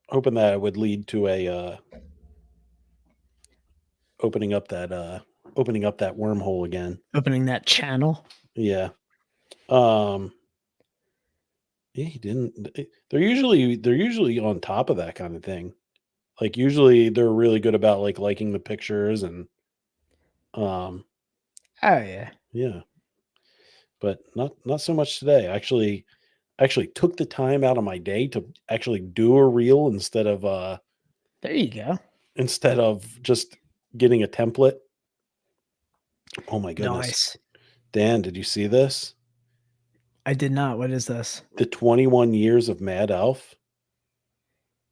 hoping that it would lead to a opening up that wormhole again. Opening that channel. Yeah. Yeah, he didn't. They're usually on top of that kind of thing. Like usually they're really good about like liking the pictures and Oh yeah. yeah. But not so much today. Actually took the time out of my day to actually do a reel instead of There you go. just getting a template. Oh my goodness. Nice. Dan, did you see this? I did not. What is this? The 21 years of Mad Elf.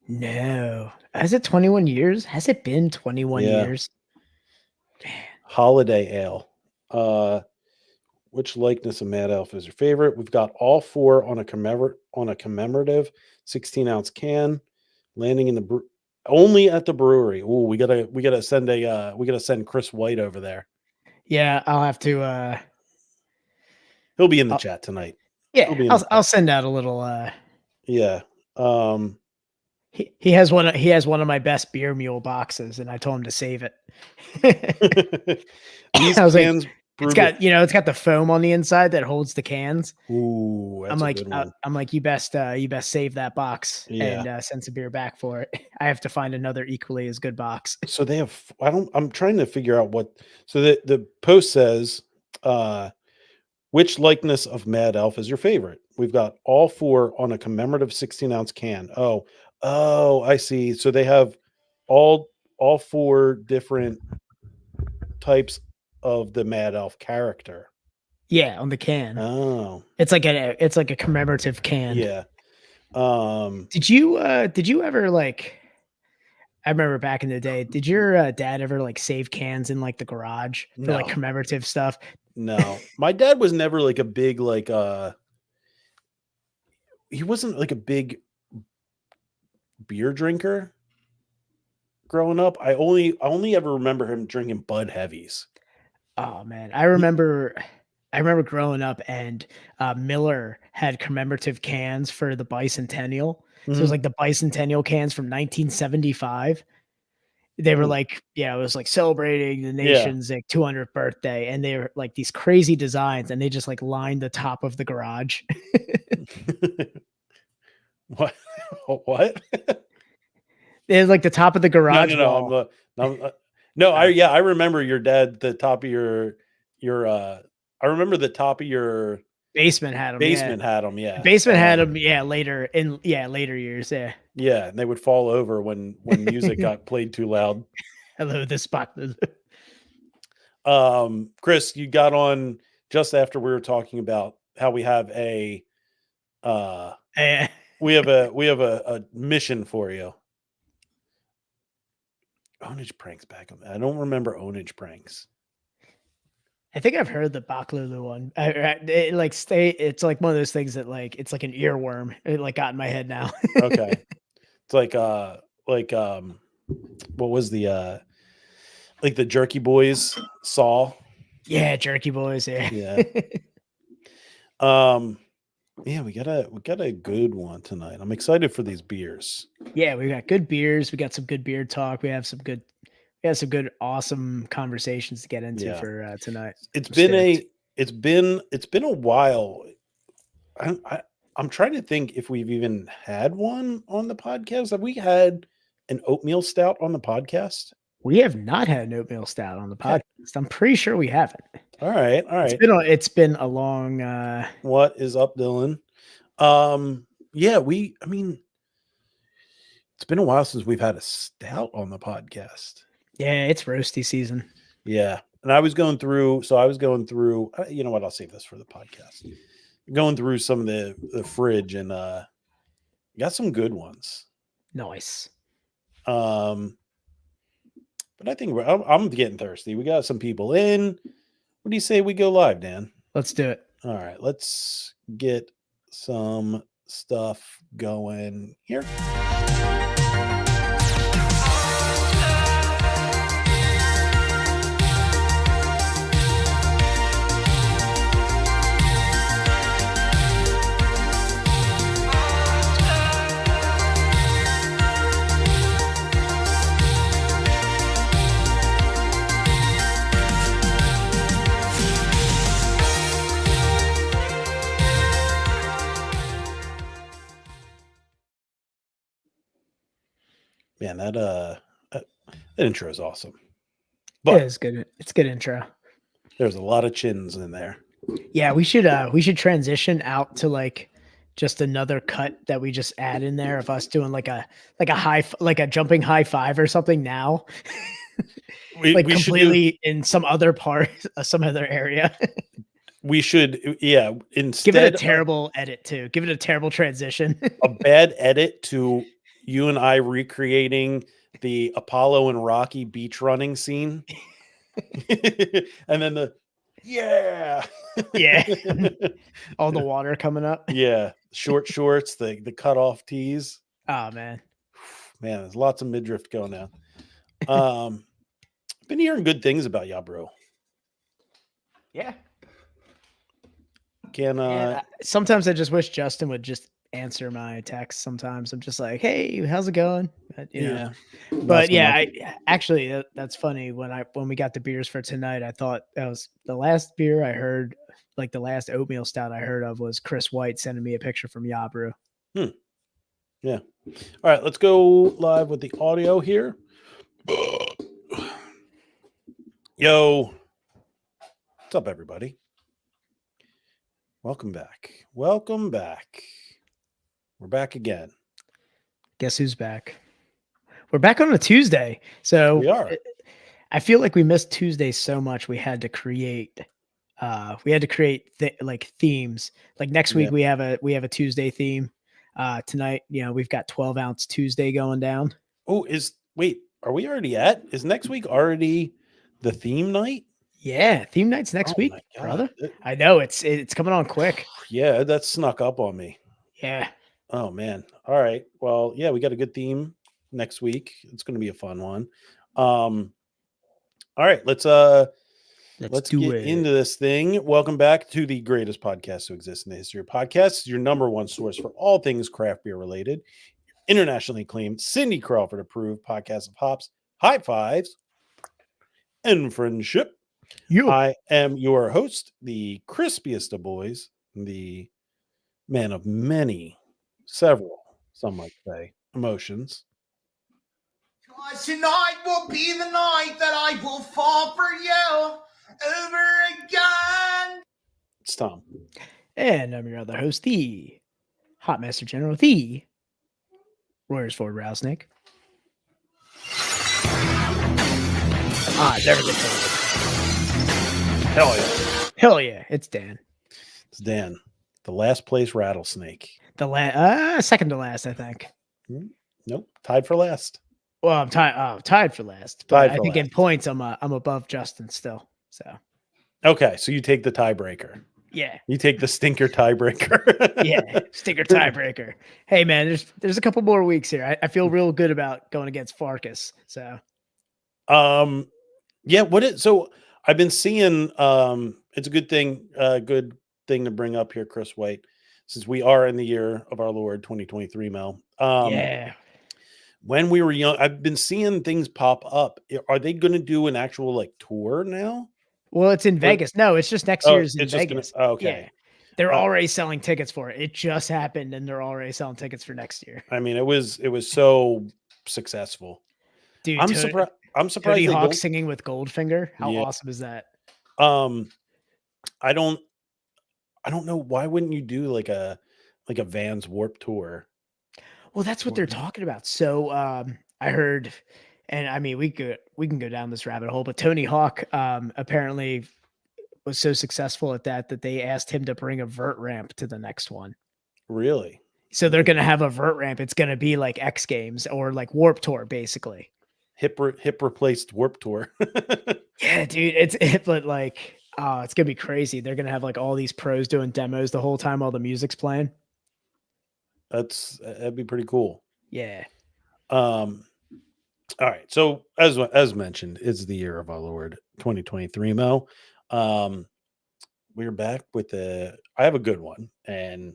No. Has it 21 years? Has it been 21 Yeah. years? Holiday Ale. Which likeness of Mad Elf is your favorite? We've got all four on a commemorative 16-ounce can, landing in the only at the brewery. Ooh, we gotta send Chris White over there. Yeah, I'll have to. He'll be in the chat tonight. Yeah, I'll send out a little. Yeah. He has one of my best beer mule boxes, and I told him to save it. These I was cans. Like, it's got the foam on the inside that holds the cans. Ooh, that's a good one. I'm like, you best save that box and send some beer back for it. I have to find another equally as good box. So they have. I'm trying to figure out what. So the post says, which likeness of Mad Elf is your favorite? We've got all four on a commemorative 16-ounce can. Oh, I see. So they have all four different types of the Mad Elf character. Yeah, on the can. Oh, it's like a commemorative can. Yeah. Did you ever like? I remember back in the day. Did your dad ever like save cans in like the garage for like commemorative stuff? No, my dad was never like a big like. He wasn't like a big beer drinker. Growing up, I only ever remember him drinking Bud Heavies. Oh man, I remember growing up and Miller had commemorative cans for the bicentennial. So it was like the bicentennial cans from 1975. They were like, it was like celebrating the nation's like 200th birthday, and they were like these crazy designs, and they just like lined the top of the garage. What? What? It's like the top of the garage. I remember your dad. The top of your I remember the top of your basement had them. Basement had them. Yeah. Basement had them. Yeah. Later years. Yeah. Yeah. And they would fall over when music got played too loud. Hello, this spot. Chris, you got on just after we were talking about how we have a mission for you. Ownage Pranks back on. I don't remember Ownage Pranks. I think I've heard the Baklulu one. It's like one of those things that like it's like an earworm. It like got in my head now. Okay. It's like what was the like the Jerky Boys Saw? Yeah, Jerky Boys. Yeah. Yeah, we got a good one tonight. I'm excited for these beers. Yeah, we got good beers. We got some good beer talk. We have some good, awesome conversations to get into for tonight. It's been a while. I'm trying to think if we've even had one on the podcast. Have we had an oatmeal stout on the podcast? We have not had an oatmeal stout on the podcast. I'm pretty sure we haven't. All right. It's been a long. What is up, Dylan? Yeah, it's been a while since we've had a stout on the podcast. Yeah, it's roasty season. Yeah, and I was going through. You know what? I'll save this for the podcast. Going through some of the fridge and got some good ones. Nice. But I think I'm getting thirsty. We got some people in. What do you say we go live, Dan? Let's do it. All right, let's get some stuff going here. Man, that intro is awesome. It But is good. It's a good intro. there's a lot of chins in there. Yeah, we should transition out to like just another cut that we just add in there of us doing like a like a jumping high five or something now. Like We should do completely in some other part, some other area. we should yeah, Give it a instead of terrible edit too. Give it a terrible transition. a bad edit to you and I recreating the Apollo and Rocky beach running scene. And then the yeah. Yeah. All the water coming up. Yeah, short shorts, the cut off tees. Oh man. Man, there's lots of midriff going on. Been hearing good things about ya, bro. Yeah. Can Sometimes I just wish Justin would just answer my text. Sometimes I'm just like, "Hey, how's it going?" But, you know. yeah. But yeah, actually that's funny. When we got the beers for tonight, I thought that was the last beer I heard. Like the last oatmeal stout I heard of was Chris White sending me a picture from Yabru. Yeah. All right, let's go live with the audio here. Yo. What's up, everybody? Welcome back. Welcome back. We're back again. Guess who's back? We're back on a Tuesday. So We are. I feel like we missed Tuesday so much we had to create like themes. Like next week Yeah. we have a Tuesday theme. Tonight, we've got 12-ounce Tuesday going down. Oh, is next week already the theme night? Yeah, theme night's next week, my God. brother. I know it's coming on quick. Yeah, that snuck up on me. Yeah. Oh man. All right. Well, yeah, we got a good theme next week. It's going to be a fun one. All right, let's get into this thing. Welcome back to the greatest podcast to exist in the history of podcasts, your number one source for all things craft beer related. Internationally acclaimed, Cindy Crawford approved podcast of hops, high fives, and friendship. I am your host, the crispiest of boys, the man of several, some might say, emotions. Tonight will be the night that I will fall for you over again. It's Tom. And I'm your other host, the Hot Master General, the Royers Ford Rattlesnake. Never gets old. Hell yeah. Hell yeah. It's Dan. It's Dan, the last place rattlesnake. The second to last, I think. Nope, tied for last. Well, I'm tied for last. But I think in points, I'm above Justin still. So okay, so you take the tiebreaker. Yeah, you take the stinker tiebreaker. Yeah, stinker tiebreaker. Hey man, there's a couple more weeks here. I feel real good about going against Farkas. So, yeah. So I've been seeing. It's a good thing. Good thing to bring up here, Chris White, since we are in the year of our Lord 2023. Mel. Yeah. When we were young, I've been seeing things pop up. Are they going to do an actual like tour now? Well, it's in Vegas. No, it's just next year's in Vegas. Okay. Yeah. They're already selling tickets for it. It just happened, and they're already selling tickets for next year. I mean, it was so successful. Dude, I'm surprised. Tony Hawk singing with Goldfinger. How awesome is that? I don't know. Why wouldn't you do like a Vans Warped Tour? Well, that's what they're talking about. So I heard, and I mean, we can go down this rabbit hole, but Tony Hawk apparently was so successful at that they asked him to bring a vert ramp to the next one. Really? So they're going to have a vert ramp. It's going to be like X Games or like Warped Tour, basically. Hip replaced Warped Tour. Yeah, dude, but like, it's gonna be crazy. They're gonna have like all these pros doing demos the whole time while the music's playing. That'd be pretty cool. Yeah. All right. So as mentioned, it's the year of our Lord 2023. Mo. We're back with I have a good one, and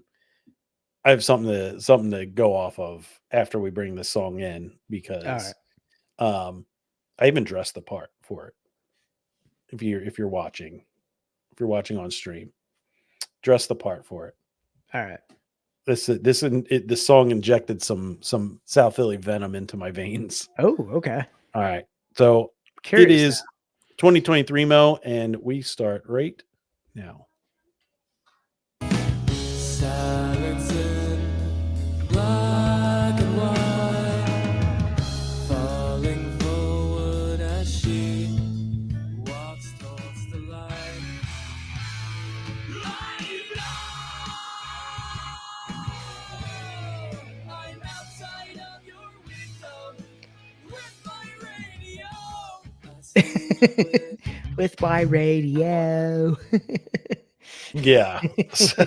I have something to go off of after we bring this song in because I even dressed the part for it. If you're watching on stream, dress the part for it. All right. This song injected some South Philly venom into my veins. Oh, okay. All right, so Curious it is 2023 Mo, and we start right now. Silence in black and white, falling forward as she walks towards the light. I'm outside of your window with my radio. with my radio. Yeah. So,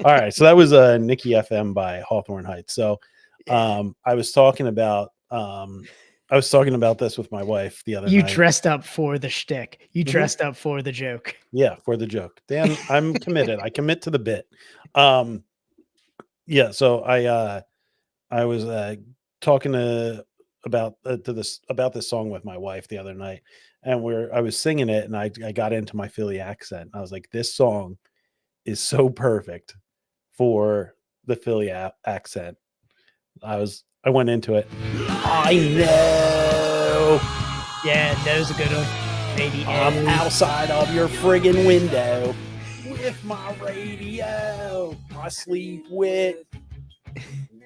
all right. So that was Nikki FM by Hawthorne Heights. So I was talking about this with my wife the other You night. dressed up for the shtick. You Mhm. dressed up for the joke. Yeah, for the joke. Dan, I'm committed. I commit to the bit. Yeah, so I was talking about this song with my wife the other night, and I was singing it, and I got into my Philly accent. I was like, this song is so perfect for the Philly accent. I went into it. I know. Yeah, that was a good one. Radio. I'm outside of your friggin' window with my radio. I sleep with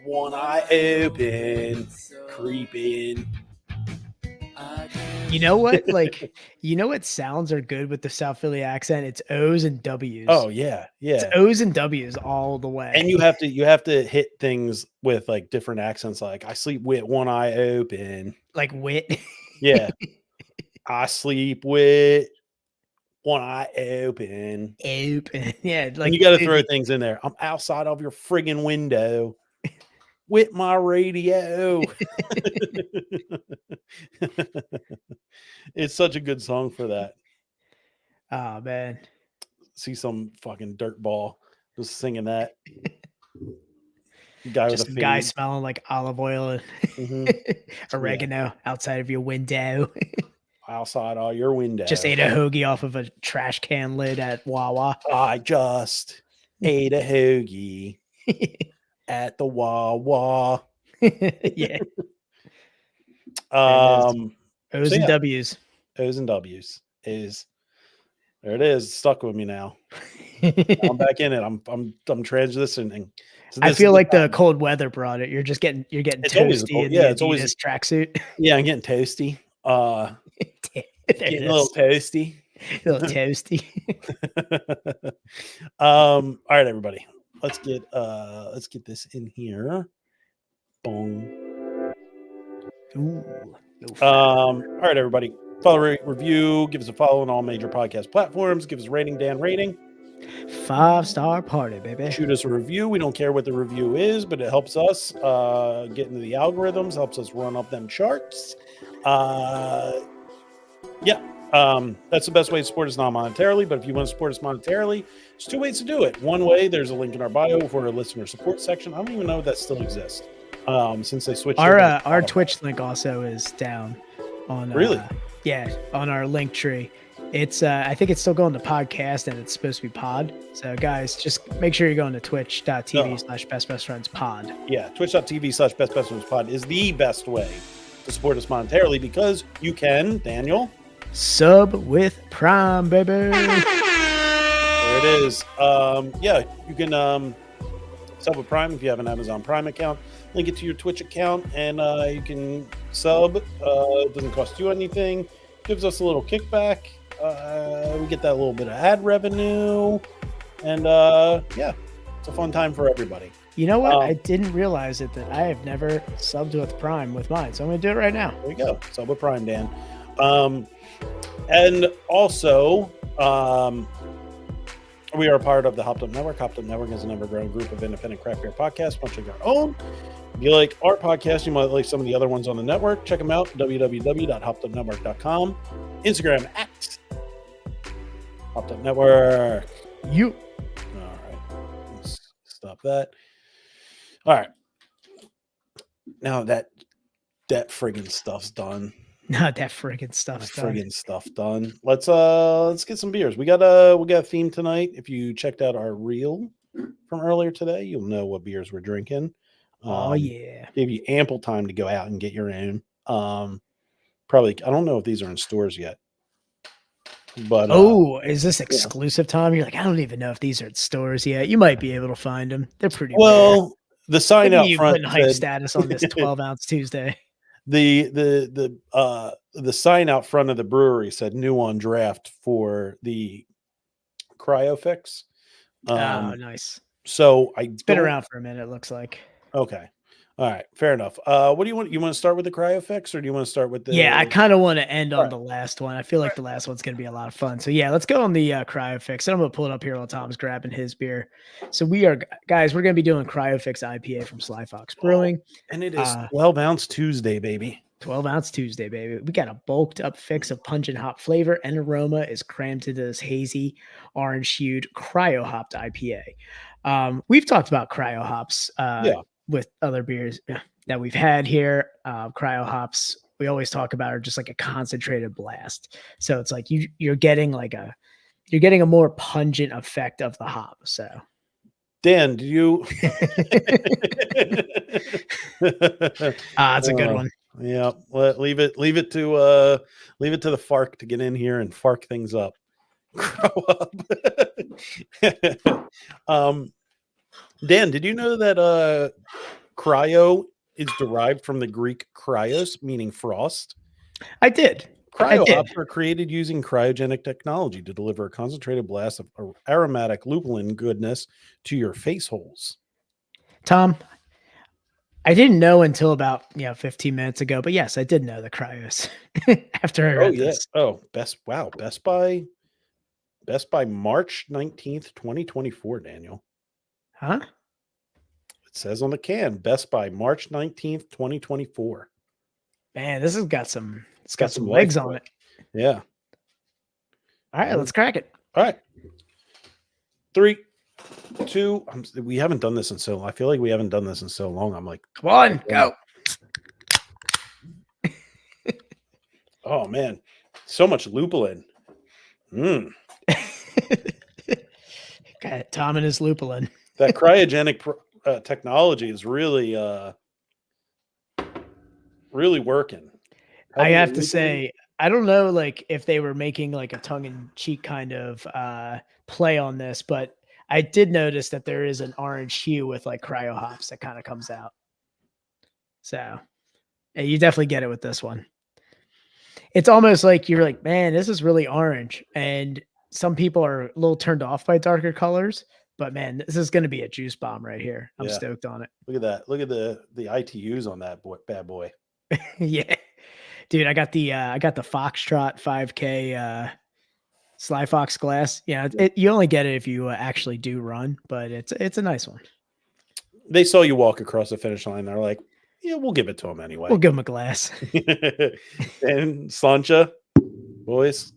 one eye open, creeping. You know what? Like, you know what sounds are good with the South Philly accent? It's O's and W's. Oh yeah, It's yeah. O's and W's all the way. And you have to hit things with like different accents. Like I sleep with one eye open. like wit. Yeah, I sleep with one eye open. Open. Yeah, like And you got to dude, throw things in there. I'm outside of your friggin' window with my radio. It's such a good song for that. Oh man. See some fucking dirt ball just singing that. Guy Just with some a guy fade. smelling like olive oil and Mhm. oregano outside of your window. Outside of your window. Just ate a hoagie off of a trash can lid at Wawa. I just ate a hoagie at the Wawa. Yeah. O's So and yeah. W's. O's and W's is there. It is stuck with me now. I'm back in it. I'm transitioning. So I this feel is like the time. cold weather brought it. You're getting It's always toasty cold. in Yeah, the it's always- Adidas tracksuit. Yeah, I'm getting toasty. There it Getting a little is. toasty. A little toasty. All right, everybody. Let's get this in here. Boom. Ooh, no All right, everybody. Follow, rate, review, give us a follow on all major podcast platforms. Give us a rating, Dan rating. 5-star party, baby. Shoot us a review. We don't care what the review is, but it helps us get into the algorithms, helps us run up them charts. That's the best way to support us non-monetarily. But if you want to support us monetarily, there's two ways to do it. One way, there's a link in our bio for our listener support section. I don't even know if that still exists since they switched. Our Twitch link also is down on Really? On our link tree. It's I think it's still going to podcast and it's supposed to be pod. So guys, just make sure you're going to twitch.tv/bestbestfriendspod. Yeah, twitch.tv/bestbestfriendspod is the best way to support us monetarily because you can, Daniel. Sub with Prime, baby. There it is. You can sub with Prime if you have an Amazon Prime account. Link it to your Twitch account, and you can sub. It doesn't cost you anything. Gives us a little kickback. We get that little bit of ad revenue, and it's a fun time for everybody. You know what? I didn't realize it that I have never subbed with Prime with mine, so I'm gonna do it right now. There we go. Sub with Prime, Dan. And also, we are a part of the Hopped Up Network. Hopped Up Network is an ever-growing group of independent craft beer podcasts, much like our own. If you like our podcast, you might like some of the other ones on the network. Check them out, www.hoppedupnetwork.com. Instagram at Hopped Up Network. You All right. Let's stop that. All right. Now that friggin' stuff's done. not that friggin' stuff. Friggin' stuff done. Let's get some beers. We got a theme tonight. If you checked out our reel, from earlier today, you'll know what beers we're drinking. Oh yeah. Gave you ample time to go out and get your own. Probably, I don't know if these are in stores yet, but Oh, is this exclusive, Tom? You're like, I don't even know if these are at stores yet. You might be able to find them. They're pretty rare. well, the sign Look at out you front putting hype said, status on this 12-ounce Tuesday. the sign out front of the brewery said new on draft for the CryoFix. Oh, nice. So It's been around for a minute, it looks like. Okay. All right. Fair enough. What do you want? You want to start with the CryoFix or do you want to start with the? Yeah, I kind of want to end on Alright. the last one. I feel like the last one's going to be a lot of fun. So yeah, let's go on the CryoFix. And I'm going to pull it up here while Tom's grabbing his beer. So we're going to be doing CryoFix IPA from Sly Fox Brewing. And it is 12-ounce Tuesday, baby. 12-ounce Tuesday, baby. We got a bulked up fix of pungent hop flavor and aroma is crammed into this hazy, orange-hued cryo hopped IPA. We've talked about cryo hops with other beers that we've had here. Cryo hops, we always talk about, are just like a concentrated blast. So it's like you're getting a more pungent effect of the hop. So Dan, do you? it's a good one. Yeah, leave it to the FARC to get in here and FARC things up. Grow up. Dan, did you know that cryo is derived from the Greek cryos, meaning frost? I did. Cryo hops are created using cryogenic technology to deliver a concentrated blast of aromatic lupulin goodness to your face holes. Tom, I didn't know until about 15 minutes ago, but yes, I did know the cryos after I read this. Oh, Best Buy March 19th, 2024, Daniel. Huh? It says on the can, Best Buy March 19th, 2024. Man, this has got some some legs life on to it. Yeah. All right, let's crack it. All right. 3, 2. We haven't done this in so long. I feel like we haven't done this in so long. I'm like, Come on, go. oh man, so much lupulin. Got Tom and his lupulin. That cryogenic technology is really working. I have to say, I don't know if they were making a tongue-in-cheek kind of play on this, but I did notice that there is an orange hue with cryo hops that kind of comes out. So yeah, you definitely get it with this one. It's almost like you're like, man, this is really orange. And some people are a little turned off by darker colors, but man, this is going to be a juice bomb right here. I'm stoked on it. Look at that. Look at the ITUs on that bad boy. Yeah. Dude, I got the Foxtrot 5K Sly Fox glass. Yeah, you only get it if you actually do run, but it's a nice one. They saw you walk across the finish line. They're like, yeah, we'll give it to him anyway. We'll give him a glass. And Slancha, boys.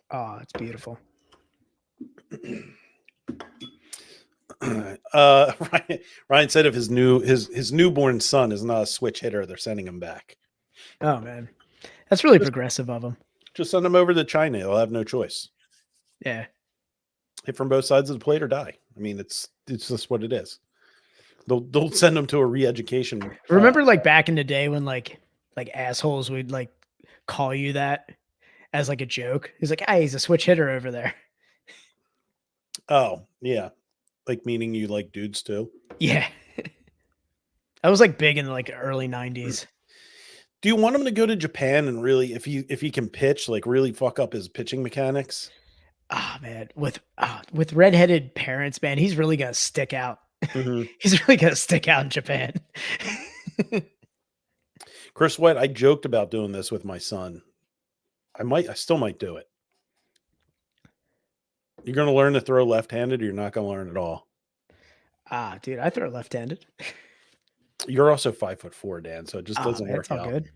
Oh, it's beautiful. Ryan said if his newborn son is not a switch hitter, they're sending him back. Oh man, that's really progressive of him. Just send him over to China. They'll have no choice. Yeah, hit from both sides of the plate or die. I mean, it's just what it is. They'll send them to a re-education. Remember, back in the day when assholes would call you that as a joke. He's like, "Hey, he's a switch hitter over there." Oh yeah, meaning you like dudes too. Yeah, that was big in the early '90s. Do you want him to go to Japan and really, if he can pitch, really fuck up his pitching mechanics? Ah, man, with redheaded parents, man, he's really gonna stick out. Mm-hmm. He's really gonna stick out in Japan. Chris White, I joked about doing this with my son. I still might do it. You're gonna learn to throw left-handed, or you're not gonna learn at all. Ah, dude, I throw left-handed. You're also 5'4", Dan, so it just doesn't work all out. Good.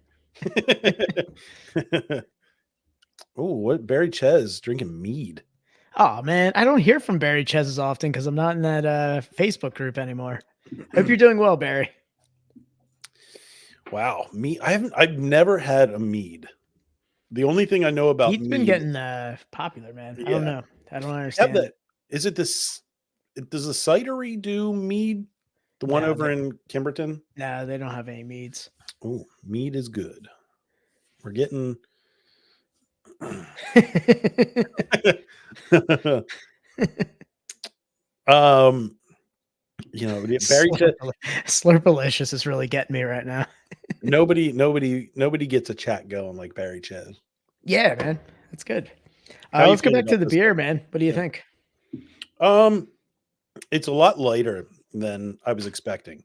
Oh, what Barry Ches drinking mead? Oh man, I don't hear from Barry Ches as often because I'm not in that Facebook group anymore. Hope you're doing well, Barry. Wow, mead. I've never had a mead. The only thing I know about He's been mead, getting popular, man. I don't yeah, know. I don't have understand the it. is it this? Does the cidery do mead? The one No, over in Kimberton? no, they don't have any meads. Oh, mead is good. We're getting um, Barry said Slurpalicious is really getting me right now. nobody gets a chat going like Barry Ches. Yeah, man. That's good. How you Let's go feeling back to about the this beer, one? man. What do you Yeah. think? It's a lot lighter than I was expecting.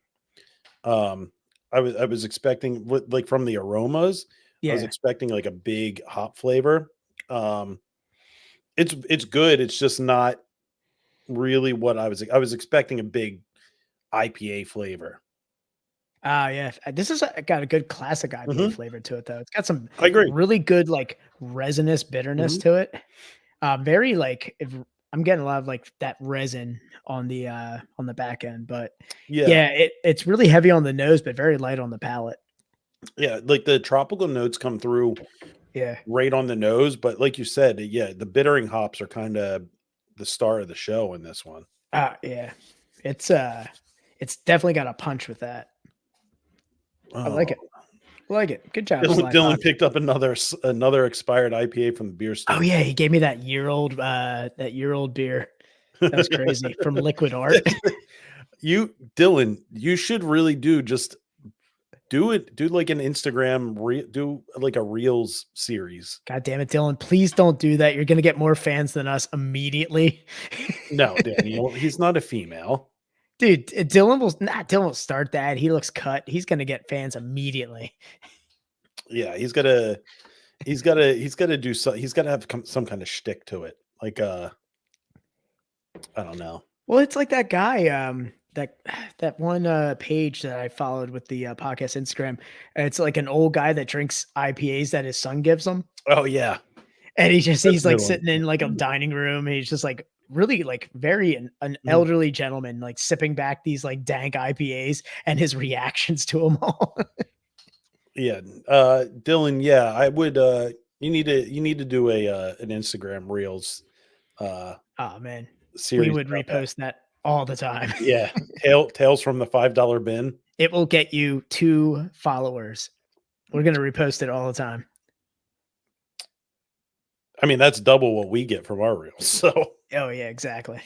I was expecting like from the aromas, I was Yeah. expecting like a big hop flavor. Um, it's good. It's just not really what I was expecting a big IPA flavor. Yeah. This is got a good classic IPA Mhm. flavor to it, though. It's got some I agree. really good, like, resinous bitterness Mhm. to it. Very like if I'm getting a lot of like that resin on the back end, but Yeah. yeah, it's really heavy on the nose, but very light on the palate. Yeah, like the tropical notes come through Yeah. right on the nose, but like you said, yeah, the bittering hops are kind of the star of the show in this one. Yeah. It's definitely got a punch with that. I like it. I like it. Good job, Dylan, Sly Dylan Fox. picked up another expired IPA from the beer store. Oh yeah, he gave me that year old beer. That was crazy from Liquid Art. Dylan, you should really do like an Instagram do like a reels series. God damn it, Dylan! Please don't do that. You're gonna get more fans than us immediately. No, Daniel, he's not a female. Dude, Dylan will start that. He looks cut. He's gonna get fans immediately. Yeah, he's gotta do he's gotta have some kind of shtick to it. Like I don't know. Well, it's like that guy, that one page that I followed with the podcast Instagram. It's like an old guy that drinks IPAs that his son gives him. Oh yeah. And he's That's a like good one. sitting in like a dining room. And he's just like really like very an Mhm. elderly gentleman, like sipping back these like dank IPAs and his reactions to them all. Yeah. Dylan, yeah, I would you need to do an Instagram reels Oh man, series. we would about that. repost that all the time. Yeah. Tales from the $5 bin. It will get you 2 followers. We're gonna repost it all the time. I mean, that's double what we get from our reels. So Oh yeah, exactly.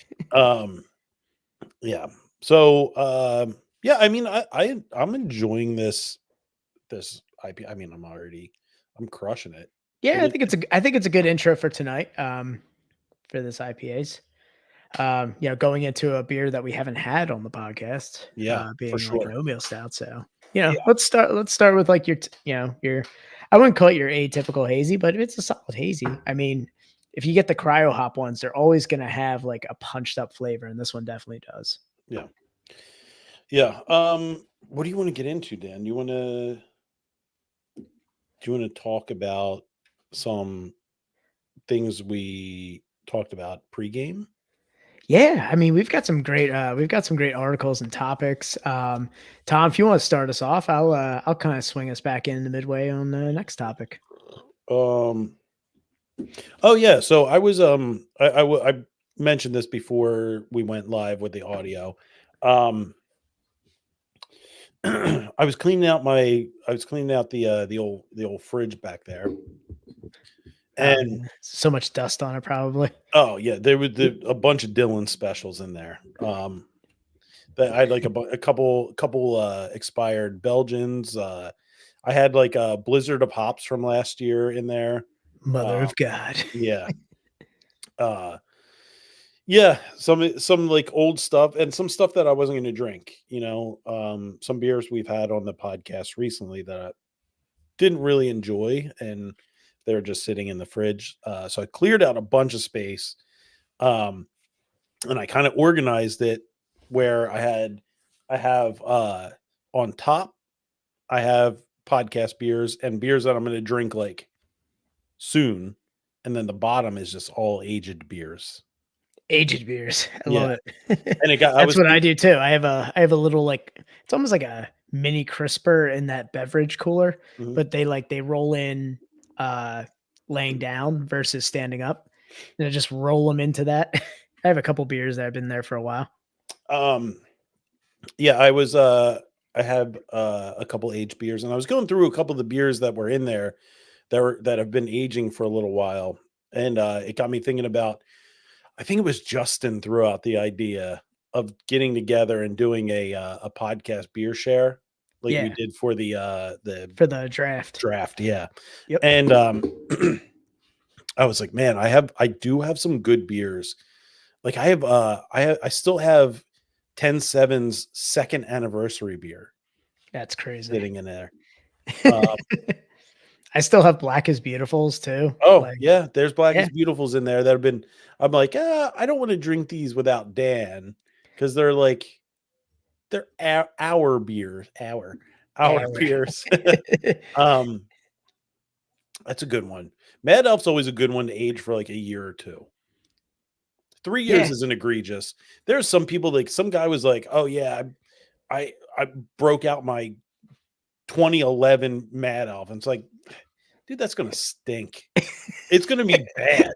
yeah. So yeah, I mean I'm enjoying this IP. I mean, I'm crushing it. Yeah, It I think it's a good intro for tonight. For this IPAs. Going into a beer that we haven't had on the podcast. Yeah, for being like sure. an oatmeal stout. So let's start with like your I wouldn't call it your atypical hazy, but it's a solid hazy. I mean, if you get the cryo hop ones, they're always gonna have like a punched up flavor, and this one definitely does. Yeah. Yeah. What do you want to get into, Dan? Do you want to talk about some things we talked about pregame? Yeah, I mean, we've got some great articles and topics. Tom, if you want to start us off, I'll kind of swing us back into midway on the next topic. Oh yeah, so I was I mentioned this before we went live with the audio. I was cleaning out the old fridge back there. And so much dust on it, probably. Oh yeah, there was a bunch of Dylan specials in there. That I had like a couple expired Belgians. I had like a blizzard of hops from last year in there. Mother of God. Yeah. Yeah, some like old stuff and some stuff that I wasn't going to drink. Some beers we've had on the podcast recently that I didn't really enjoy, and they're just sitting in the fridge. So I cleared out a bunch of space, and I kind of organized it where I have on top, I have podcast beers and beers that I'm going to drink like soon, and then the bottom is just all aged beers. Aged beers. I love it. And that's what I do too. I have a little like it's almost like a mini crisper in that beverage cooler, Mhm. but they roll in laying down versus standing up, and I just roll them into that. I have a couple beers that have been there for a while. Yeah, I have a couple aged beers, and I was going through a couple of the beers that were in there that have been aging for a little while, and it got me thinking about. I think it was Justin threw out the idea of getting together and doing a podcast beer share, like we Yeah. did for the For the draft. draft. Yeah, Yep. and I was like, man, I do have some good beers. Like I still have 10-7's second anniversary beer That's crazy. sitting in there. Um, I still have Black is Beautifuls too. Oh Like, yeah, there's Black yeah. is Beautifuls in there that have been. I'm like, I don't want to drink these without Dan because they're our beers, our Our. beers. That's a good one. Mad Elf's always a good one to age for like a year or two. 3 years Yeah. isn't egregious. There's some people like some guy was like, oh yeah, I broke out my 2011 Mad Elf, and it's like, dude, that's gonna stink. It's gonna be bad.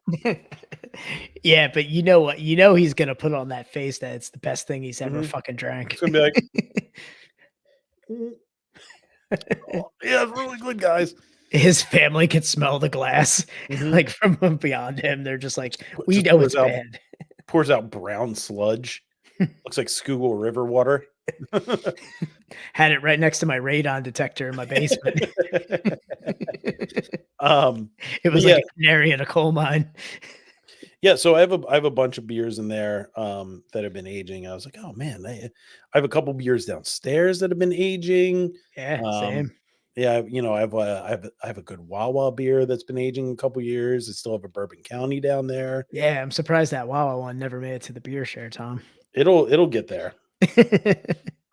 Yeah, but you know what? You know he's gonna put on that face that it's the best thing he's ever Mhm. fucking drank. It's gonna be like, "Oh, yeah, it's really good, guys. His family can smell the glass Mhm. like from beyond him. They're just like, Just we know pours it's out- bad. Pours out brown sludge. Looks like Schuylkill River water. Had it right next to my radon detector in my basement. It was yeah. like a canary in a coal mine. Yeah, so I have a bunch of beers in there that have been aging. I was like, oh man, I have a couple beers downstairs that have been aging. Yeah, Um, same. Yeah, I have a good Wawa beer that's been aging a couple years. I still have a Bourbon County down there. Yeah, I'm surprised that Wawa one never made it to the beer share, Tom. It'll get there.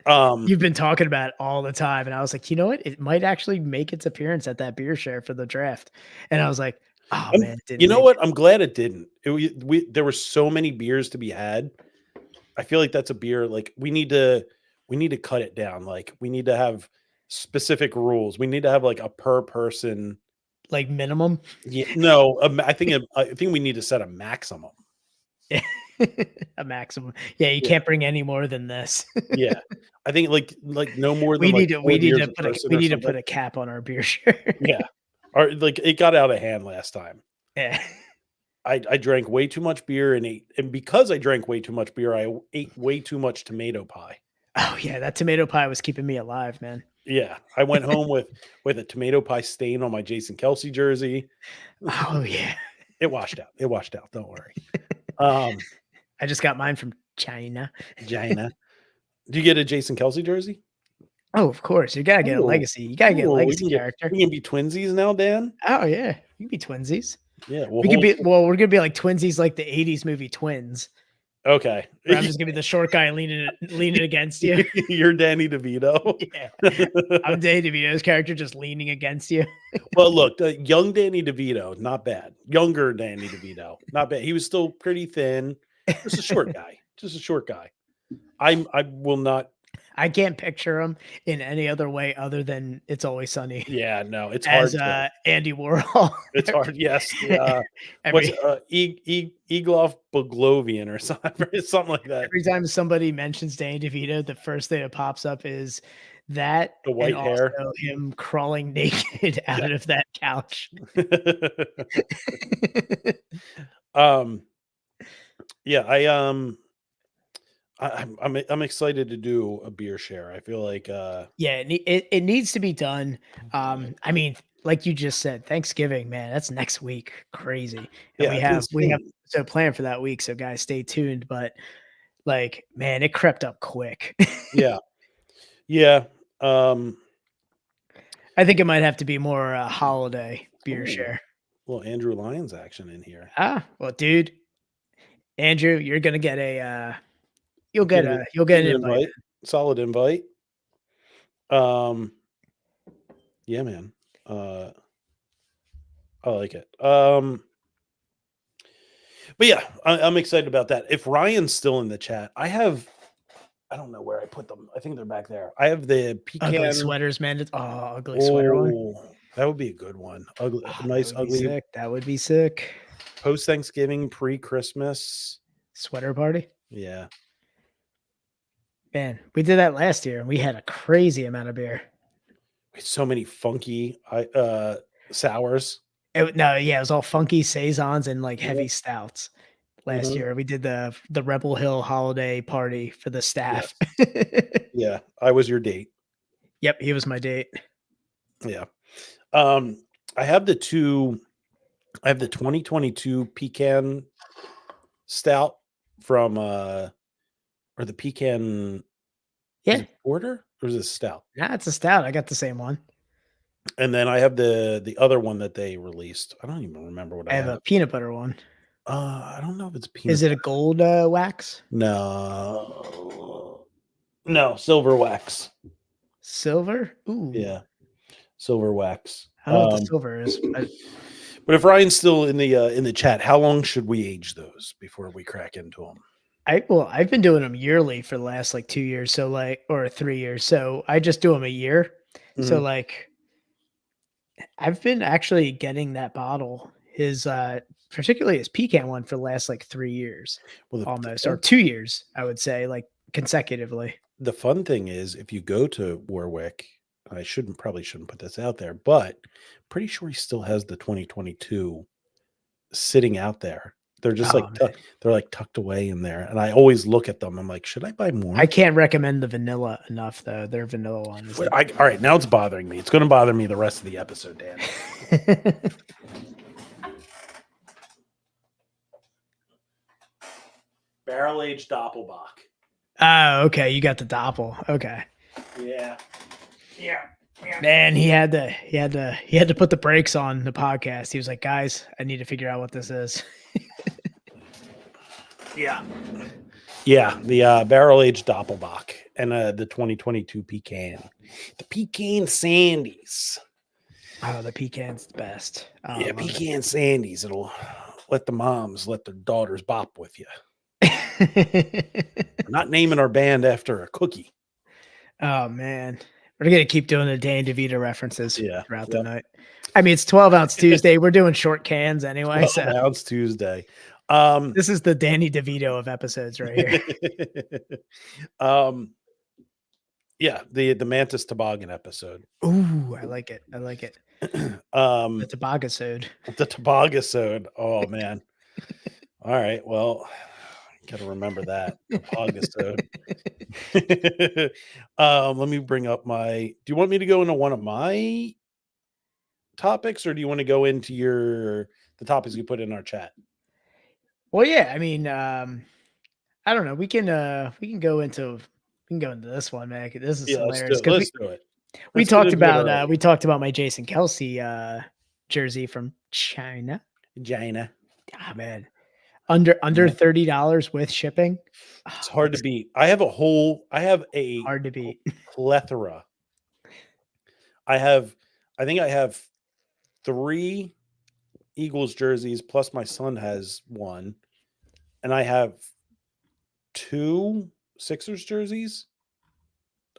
You've been talking about it all the time, and I was like, you know what? It might actually make its appearance at that beer share for the draft. And I was like, oh man, it didn't you know make what? I'm glad it didn't. There were so many beers to be had. I feel like that's a beer like we need to cut it down. Like we need to have specific rules. We need to have like a per person. it, like minimum. Yeah, no, I think we need to set a maximum. A maximum. Yeah, you Yeah. can't bring any more than this. Yeah, I think like no more than we like need to 4 we need beers to a put a person we or need to something. put a cap on our beer share. Yeah, or like it got out of hand last time. Yeah. I drank way too much beer and because I drank way too much beer, I ate way too much tomato pie. Oh yeah, that tomato pie was keeping me alive, man. Yeah, I went home with a tomato pie stain on my Jason Kelsey jersey. Oh yeah. It washed out. Don't worry. I just got mine from China. Gina, do you get a Jason Kelsey jersey? Oh, of course. You gotta get a Ooh. legacy. You gotta get a Ooh, legacy character. We can be twinsies now, Dan. Oh yeah. You can be twinsies. Yeah, We could be we're gonna be like twinsies like the 80s movie Twins. okay. Where I'm just gonna be the short guy leaning against you. You're Danny DeVito. Yeah. I'm Danny DeVito's character just leaning against you. Well, look, young Danny DeVito, not bad. Younger Danny DeVito, not bad. He was still pretty thin. Just a short guy. Just a short guy. I will not. I can't picture him in any other way other than It's Always Sunny. Yeah, no, it's hard. As Andy Warhol. It's hard. Yes. Every, What's Egloff Boglovian or something like that. every time somebody mentions Danny DeVito, the first thing that pops up is that The white and hair. also him crawling naked out of that couch. Yeah, I'm excited to do a beer share. I feel like Yeah, it needs to be done. I mean, like you just said, Thanksgiving, man, that's next week. Crazy. And yeah, we have so planned for that week. So guys, stay tuned. But like, man, it crept up quick. yeah. Yeah. I think it might have to be more holiday beer Ooh. share. Well, Andrew Lyons action in here. Well, dude, Andrew, you're gonna get a you'll get Get an invite. Solid invite. Yeah, man. I like it. But yeah, I'm excited about that. If Ryan's still in the chat, I don't know where I put them. I think they're back there. I have the pecan Ugly sweaters, man. Ugly sweater one. Oh, That would be a good one. Ugly, Oh, nice, that would be ugly sick. That would be sick. post Thanksgiving, pre Christmas. Sweater party. Yeah. Man, we did that last year and we had a crazy amount of beer. So many funky sours. No, yeah, it was all funky saisons and like Yeah. heavy stouts. Last Mhm. year we did the Rebel Hill holiday party for the staff. Yeah, I was your date. Yep, he was my date. Yeah. I have the 2022 pecan stout from or the pecan is Yeah, it porter or is it stout? nah, it's a stout. I got the same one. And then I have the other one that they released. I don't even remember what I have a peanut butter one. I don't know if it's peanut. Is it a gold wax? No, silver wax. Silver? Ooh. Yeah, silver wax. I don't know what the silver is. But if Ryan's still in the chat, how long should we age those before we crack into them? I've been doing them yearly for the last like 2 years, so like or 3 years. So I just do them a year. So Mhm. like I've been actually getting that bottle, his particularly his pecan one for the last like 3 years Well, almost, or 2 years, I would say, like consecutively. the fun thing is if you go to Warwick, I probably shouldn't put this out there, but pretty sure he still has the 2022 sitting out there. They're just Oh, like man. they're like tucked away in there, and I always look at them. I'm like, should I buy more? I can't recommend the vanilla enough though. Their vanilla one is All right, now it's bothering me. It's going to bother me the rest of the episode, Dan. Barrel aged Doppelbock. Oh, okay. You got the doppel. Okay. Yeah. Man, he had to put the brakes on the podcast. He was like, guys, I need to figure out what this is. Yeah. Yeah. The barrel aged Doppelbock and the 2022 pecan. The pecan sandies. Oh, the pecan's the best. Oh, I Yeah, love it. pecan sandies. It'll let the moms let their daughters bop with you. We're not naming our band after a cookie. Oh man, we're gonna keep doing the Danny DeVito references throughout the Yep. night. I mean, it's 12 ounce Tuesday. We're doing short cans anyway, so Ounce Tuesday. this is the Danny DeVito of episodes right here. Yeah, the Mantis Toboggan episode. Ooh, I like it. I like it. The Tobagasode. The Tobagasode. Oh man. All right. Well, gotta remember that. Tobagasode. Let me bring up do you want me to go into one of my topics, or do you want to go into the topics you put in our chat? Well, yeah. I mean, I don't know. We can go into this one, man. This is hilarious. 'Cause Let's do it. we Let's get talked into it about early. we talked about my Jason Kelsey jersey from China. Gina. Ah, man, under Yeah. $30 with shipping. It's hard to beat. I have a Hard to beat. plethora. I think I have 3 Eagles jerseys plus my son has one, and I have 2 Sixers jerseys.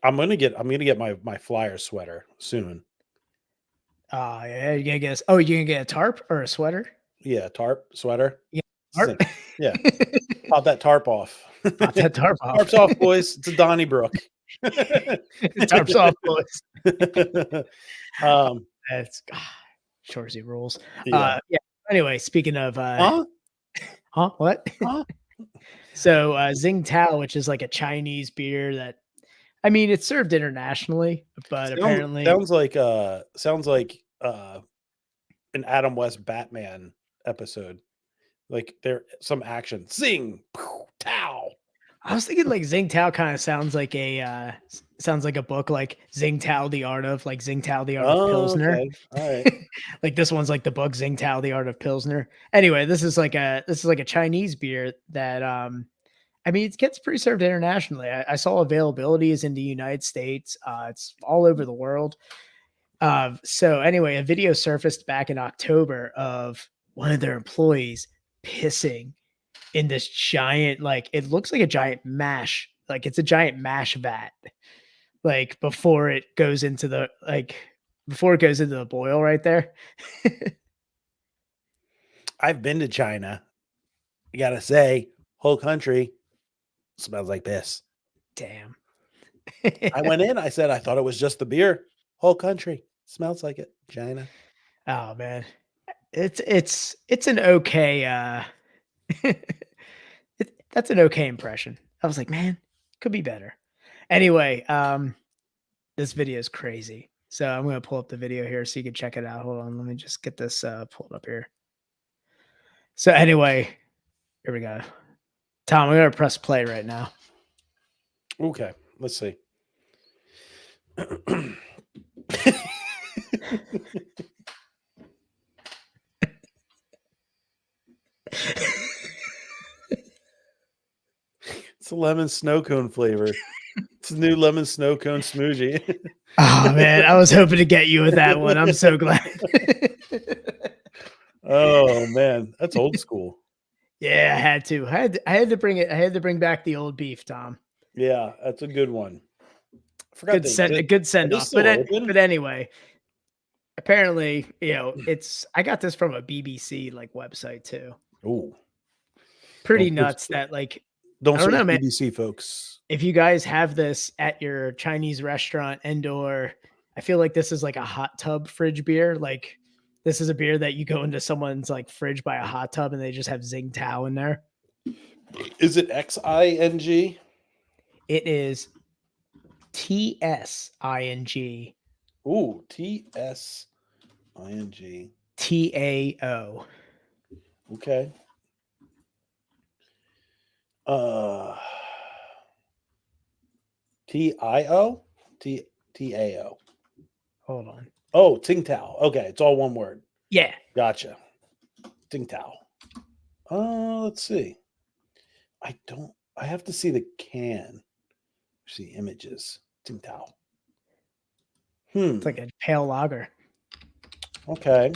I'm gonna get my Flyer sweater soon. Yeah, you're gonna get you're gonna get a tarp or a sweater? Yeah, tarp sweater. Tarp? Yeah. Pop that tarp off. Pop that tarp off. Tarp's off, boys. It's a Donnybrook. Tarp's off, boys. Um, That's Shorzy rules. yeah. Yeah. Anyway, speaking of Huh? What? Huh? So Tsingtao, which is like a Chinese beer that, I mean, it's served internationally, but apparently sounds like an Adam West Batman episode. Like there some action. Sing, poof, Tao. I was thinking like Tsingtao kind of sounds like a book, like Tsingtao the Art of Pilsner. Okay. All right. Like this one's like the book Tsingtao the Art of Pilsner. Anyway, this is like a Chinese beer that I mean, it gets pre-served internationally. I saw availability is in the United States. It's all over the world. So anyway, a video surfaced back in October of one of their employees pissing in this giant, like it looks like a giant mash, like it's a giant mash vat, like before it goes into the before it goes into the boil right there. I've been to China. You gotta say, whole country smells like this. Damn. I went in. I said I thought it was just the beer. Whole country smells like it. China. Oh man, it's an okay. That's an okay impression. I was like, man, could be better. Anyway, this video is crazy. So I'm gonna pull up the video here so you can check it out. Hold on, let me just get this pulled up here. So anyway, here we go. Tom, I'm gonna press play right now. Okay, let's see. It's a lemon snow cone flavor. It's a new lemon snow cone smoothie. Oh man, I was hoping to get you with that one. I'm so glad. Oh man, that's old school. Yeah, I had to. I had to bring it. I had to bring back the old beef, Tom. Yeah, that's a good one. I forgot A good send off. still open? But anyway, apparently, it's I got this from a BBC like website too. Oh, Pretty Don't nuts that like don't I don't say know, man. BBC, folks. If you guys have this at your Chinese restaurant and/or I feel like this is like a hot tub fridge beer. Like this is a beer that you go into someone's like fridge by a hot tub and they just have Tsingtao in there. Is it XING? It is TSING Ooh, TSING. TAO. Okay. TIO? TAO. Hold on. Oh, Tsingtao. Okay, it's all one word. Yeah. Gotcha. Tsingtao. Let's see. I have to see the can. See images. Tsingtao. It's like a pale lager. Okay.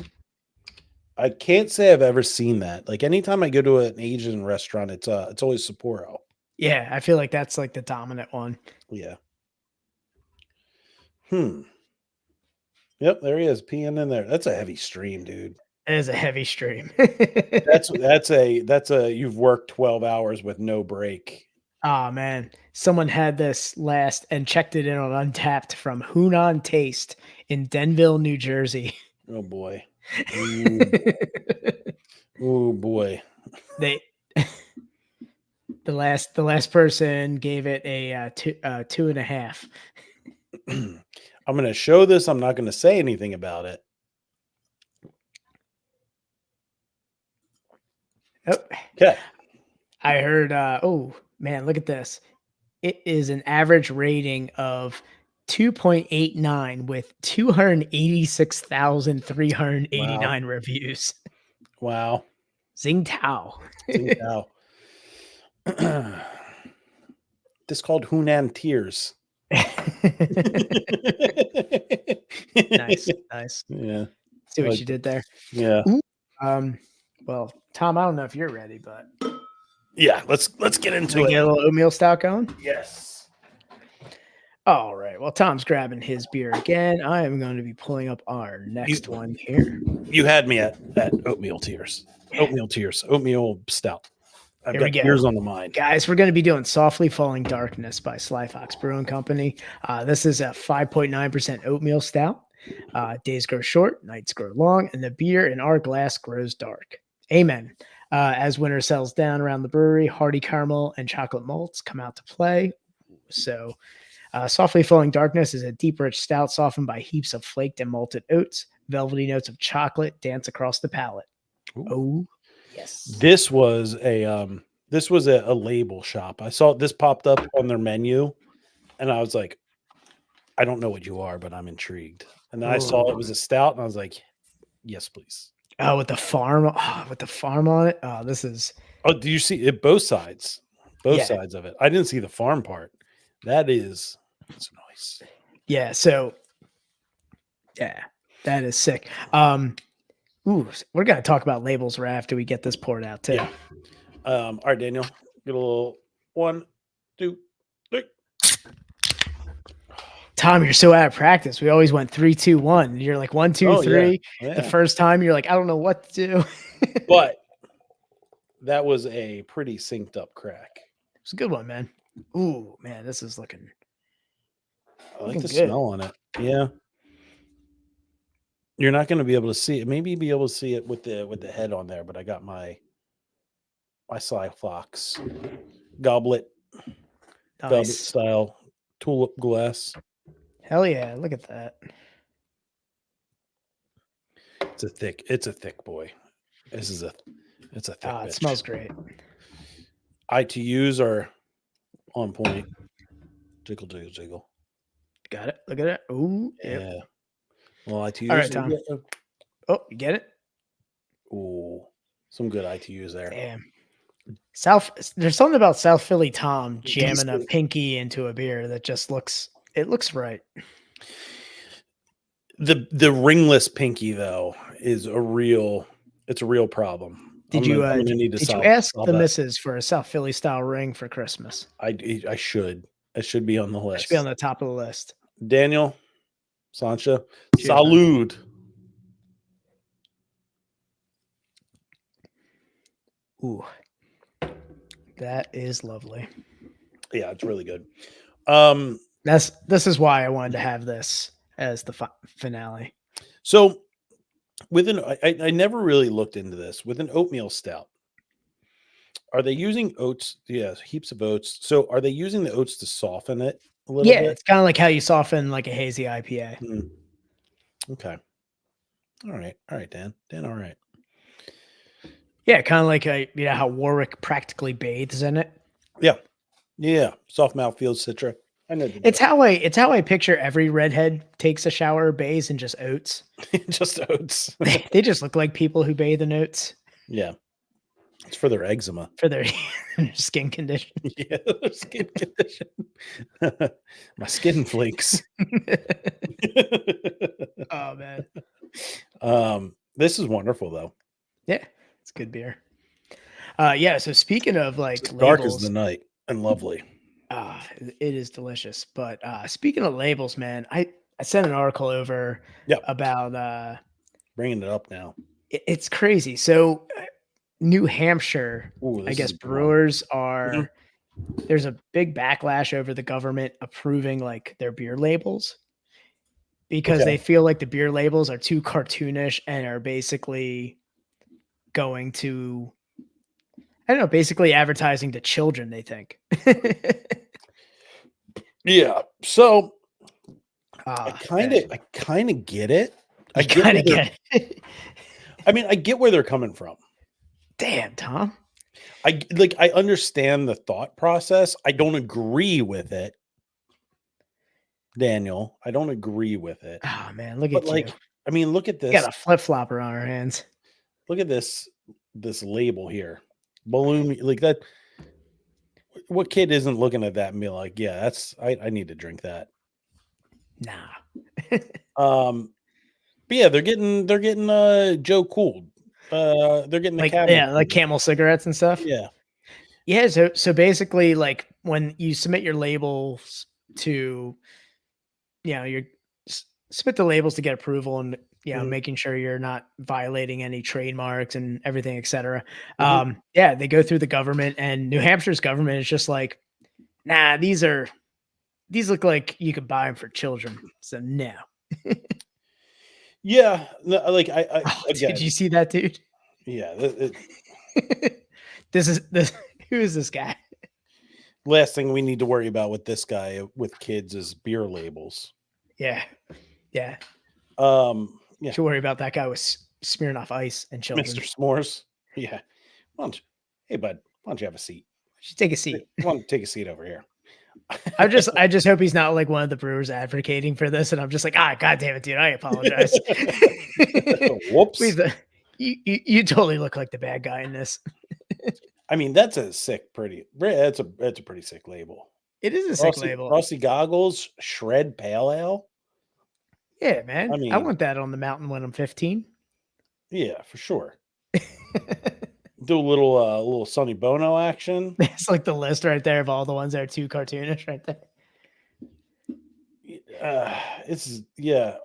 I can't say I've ever seen that. Like anytime I go to an Asian restaurant, it's always Sapporo. Yeah, I feel like that's like the dominant one. Yeah. Yep, there he is, peeing in there. That's a heavy stream, dude. It is a heavy stream. That's a you've worked 12 hours with no break. Oh man, someone had this last and checked it in on Untapped from Hunan Taste in Denville, New Jersey. Oh boy. Oh boy. They the last person gave it a 2.5. I'm going to show this. I'm not going to say anything about it. Oh, Okay. I heard. Oh man, look at this. It is an average rating of 2.89 with 286,389 reviews. Wow. Tsingtao. Tsingtao. This called Hunan Tears. Nice. Yeah. See what Like- you did there. Yeah. Well, Tom, I don't know if you're ready, but Yeah. Let's get into we it. get a little oatmeal stout going. Yes. All right. Well, Tom's grabbing his beer again. I am going to be pulling up our next one here. You had me at oatmeal tears. Oatmeal tears. Oatmeal stout. I've Here got we go. tears on the mind. Guys, we're going to be doing Softly Falling Darkness by Sly Fox Brewing Company. This is a 5.9% oatmeal stout. Days grow short, nights grow long, and the beer in our glass grows dark. Amen. As winter settles down around the brewery, hearty caramel and chocolate malts come out to play. So, Softly Falling Darkness is a deep, rich stout softened by heaps of flaked and malted oats. Velvety notes of chocolate dance across the palate. Ooh. Oh, yes. This was a label shop. I saw this popped up on their menu, and I was like, I don't know what you are, but I'm intrigued. And then I saw it was a stout, and I was like, yes, please. Oh, with the farm on it. Oh, this is Oh, do you see it? Both sides Yeah. sides of it. I didn't see the farm part. That's nice. yeah. So, yeah, that is sick. Ooh, we're gonna talk about labels right after we get this poured out too. Yeah. All right, Daniel, get a little 1, 2, 3. Tom, you're so out of practice. We always went 3, 2, 1. You're like 1, 2, Oh, 3. yeah. The first time you're like, I don't know what to do. It But that was a pretty synced up crack. was a good one, man. Ooh, man, this is looking. I like Looking the good. smell on it. Yeah. You're not going to be able to see it. Maybe be able to see it with the head on there, but I got my Sly Fox goblet Nice. style tulip glass. Hell yeah, look at that. It's a thick boy. It's a thick Ah, it bitch. smells great. ITUs are on point. Jiggle, jiggle, jiggle. Got it. Look at it. Ooh, yep. Yeah. Well, ITUs. All right, Tom. Oh, you get it? Ooh, some good ITUs there. Damn. There's something about South Philly Tom jamming a Decent. pinky into a beer that just looks right. The ringless pinky though is a real problem. Did I'm you gonna need to did you solve ask the that. missus for a South Philly style ring for Christmas? I should. It should be on the It list. should be on the top of the list. Daniel, Sancha, Cheers, man. salud. Ooh, that is lovely. Yeah, it's really good. This is why I wanted to have this as the finale. So I never really looked into this with an oatmeal stout. Are they using oats? Yes, heaps of oats. So are they using the oats to soften it a little Yeah, bit? it's kind of like how you soften like a hazy IPA. Mm. Okay. All right, Dan. All right. Yeah, kind of like how Warwick practically bathes in it. Yeah. Soft mouth feels citra. I know. It's how I picture every redhead takes a shower or bathes in just oats. just oats. They just look like people who bathe in oats Yeah. It's for their eczema. for their skin condition. Yeah, their skin condition. My skin flakes. Oh man. This is wonderful though. Yeah, it's good beer. Yeah, so speaking of like It's dark as labels, the night and lovely. it is delicious. But speaking of labels, man, I sent an article over Yep. about Bringing it up now. it's crazy. So New Hampshire, Ooh, I this guess is a good one. brewers are Mhm. there's a big backlash over the government approving like their beer labels because Okay. they feel like the beer labels are too cartoonish and are basically going to I don't know, basically advertising to children, they think. Yeah. So I Ah, kind of get it. I kind of where they're- get it. I mean, I get where they're coming from. Damn, Tom. I understand the thought process. I don't agree with it. Daniel, I don't agree with it. Oh man, look But at like, you. I mean, look at We this. got a flip flopper on our hands. Look at this label here. Balloon like that. What kid isn't looking at that and be like, yeah, that's I need to drink that. Nah. But yeah, they're getting Joe Cooled. They're getting the Like cabinet. like Camel cigarettes and stuff. Yeah. Yeah, so basically, like when you submit your labels to, submit the labels to get approval and Mhm. making sure you're not violating any trademarks and everything, etc. Mhm. Yeah, they go through the government, and New Hampshire's government is just like, nah, these look like you could buy them for children. So no. Yeah. No, like I Oh, again, did you see that, dude? yeah. Who is this guy? Last thing we need to worry about with this guy with kids is beer labels. Yeah. Yeah. Yeah, Should worry about that guy with smearing off ice and children. Mr. S'mores. Yeah. Hey bud, why don't you have a seat? Should take a seat. Why don't you take a seat over here? I just hope he's not like one of the brewers advocating for this, and I'm just like, god damn it, dude, I apologize. Whoops. Please, you totally look like the bad guy in this. I mean, that's a pretty sick label. It is a sick label. Frosty Goggles, Shred Pale Ale. Yeah, man. I I mean- want that on the mountain when I'm 15. Yeah, for sure. Do a little Sonny Bono action. It's like the list right there of all the ones that are too cartoonish right there. It's yeah.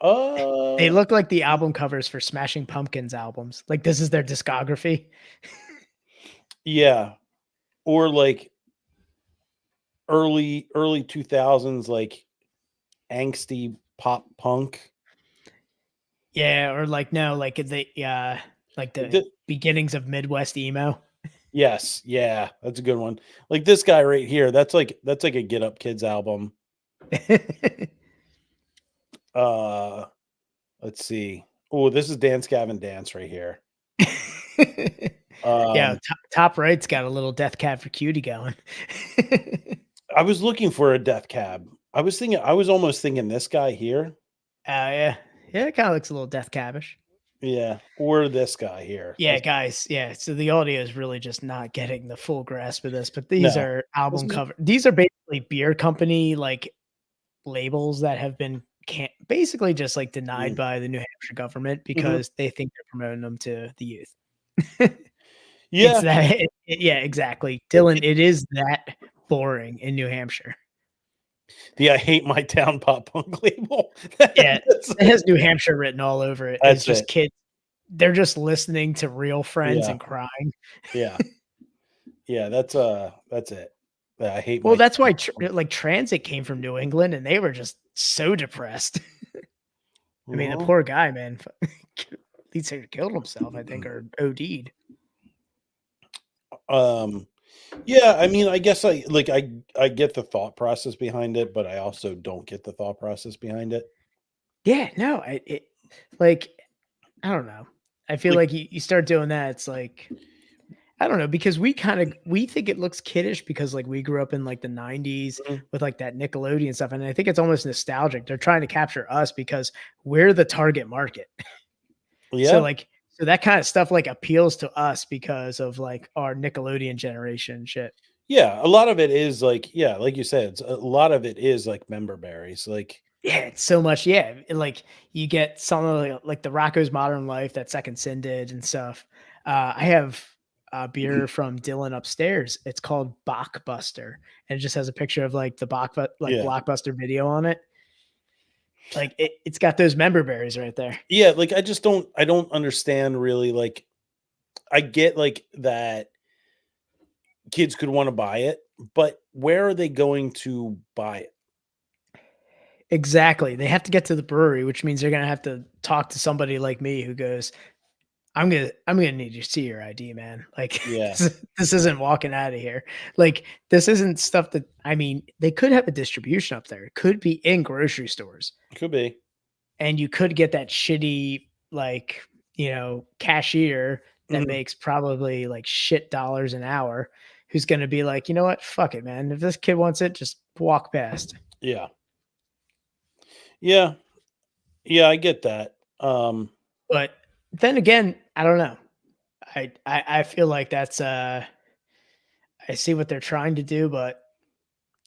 They look like the album covers for Smashing Pumpkins albums. Like this is their discography. Yeah, or like early 2000s, like angsty pop punk. Yeah, or like no, like like the Th- beginnings of Midwest emo. Yes, yeah, that's a good one. Like this guy right here, that's like a Get Up Kids album. Uh, let's see. Oh, this is Dance Gavin Dance right here. Yeah, Um, top right's got a little Death Cab for Cutie going. I was looking for a Death Cab. I was almost thinking this guy here. Yeah, yeah, it kind of looks a little Death Cabish. Yeah, or this guy here. Yeah, guys. Yeah, so the audio is really just not getting the full grasp of this, but these No. are album This is- cover. These are basically beer company like labels that have been basically just like denied by the New Hampshire government because they think they're promoting them to the youth. Yeah, It's that. Yeah, exactly, Dylan. It is that boring in New Hampshire. the I Hate My Town pop punk label. Yeah, it has New Hampshire written all over it. That's It's just it. kids. They're just listening to Real Friends Yeah. and crying. Yeah, yeah, that's it. I hate. Well, my that's why town. like Transit came from New England, and they were just so depressed. I mean, the Mhm. poor guy, man. At least he killed himself, I think, or OD'd. Yeah, I mean, I guess I get the thought process behind it, but I also don't get the thought process behind it. Yeah, no, like I don't know. I feel Like- like you start doing that, it's like I don't know, because we think it looks kiddish because like we grew up in like the 90s Mhm. with like that Nickelodeon stuff. And I think it's almost nostalgic. They're trying to capture us because we're the target market. Yeah, So that kind of stuff like appeals to us because of like our Nickelodeon generation shit. yeah, a lot of it is like, yeah, like you said, a lot of it is like member berries. Like, Yeah, it's so much. Yeah, like you get some of like the Rocco's Modern Life that Second Sin did and stuff. I have a beer from Dylan upstairs. It's called Bachbuster, and it just has a picture of like the Yeah. Blockbuster video on it. Like it's got those member berries right there. yeah, like I don't understand really. Like, I get like that kids could want to buy it, but where are they going to buy it? Exactly. They have to get to the brewery, which means they're gonna have to talk to somebody like me who goes, I'm gonna need to see your ID, man. Like Yeah. this isn't walking out of here. Like this isn't stuff that I mean, they could have a distribution up there. It could be in grocery stores. Could be. And you could get that shitty, like, cashier that Mhm. makes probably like shit dollars an hour, who's gonna be like, you know what? Fuck it, man. If this kid wants it, just walk past. Yeah. Yeah. Yeah, I get that. But then again, I don't know. I feel like that's I see what they're trying to do, but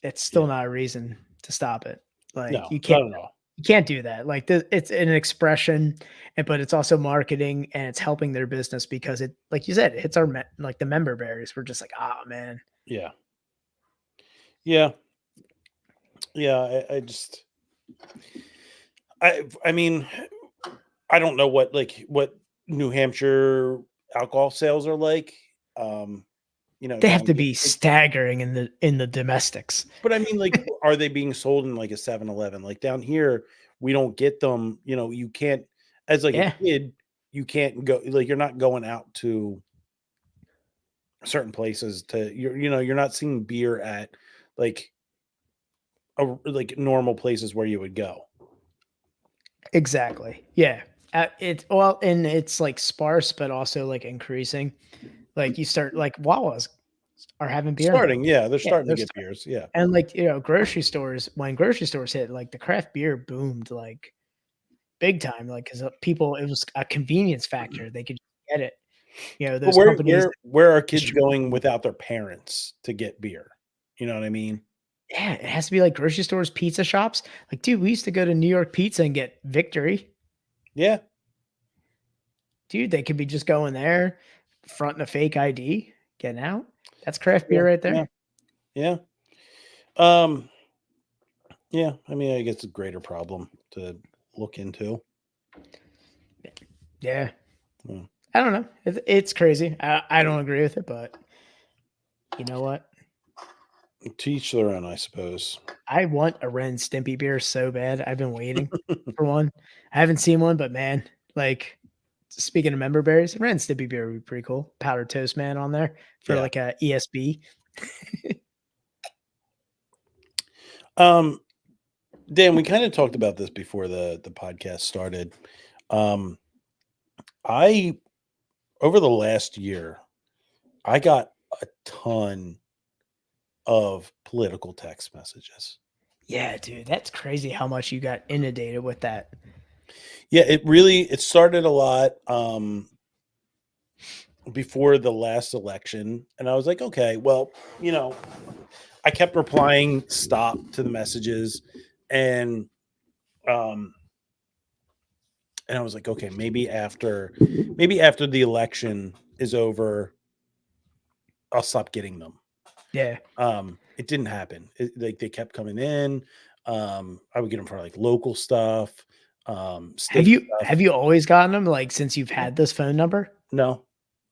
it's still Yeah. not a reason to stop it. Like No, you not can't at all. you can't do that. Like it's an expression, but it's also marketing and it's helping their business because it, like you said, it hits our like the member berries. We're just like, ah, man. Yeah. Yeah. Yeah. I mean, I don't know what New Hampshire alcohol sales are like. They have down to here. be staggering in the domestics. But I mean, like, are they being sold in like a 7-Eleven? Like down here, we don't get them. You can't, as like Yeah. a kid, you can't go, like, you're not going out to certain places you're not seeing beer at like normal places where you would go. Exactly. Yeah. And it's like sparse, but also like increasing. Like you start like Wawa's are having beer. Starting, yeah, they're Yeah, starting to they're get beers. Yeah. And like, grocery stores, when grocery stores hit, like the craft beer boomed like big time. Like, because people, it was a convenience factor. They could get it. But Those where companies. where are kids distribute- going without their parents to get beer? You know what I mean? Yeah, it has to be like grocery stores, pizza shops. Like, dude, we used to go to New York Pizza and get Victory. Yeah. Dude, they could be just going there, fronting a fake ID, getting out. That's craft beer right there. Yeah. Yeah. Yeah, I mean, I guess it's a greater problem to look into. Yeah. Yeah. I don't know. It's crazy. I don't agree with it, but you know what? To each their own, I suppose. I want a Ren Stimpy beer so bad. I've been waiting for one. I haven't seen one, but man, like speaking of member berries, Ren Stimpy beer would be pretty cool. Powdered Toast Man on there for Yeah. like a ESB. Dan, we kind of talked about this before the podcast started. I over the last year, I got a ton of political text messages. Yeah, dude, that's crazy how much you got inundated with that. Yeah, it started a lot before the last election, and I was like, okay, well, I kept replying stop to the messages, and I was like, okay, maybe after the election is over, I'll stop getting them. Yeah. It didn't happen. Like they kept coming in. I would get them for like local stuff. State stuff. Have you always gotten them like since you've had this phone number? No,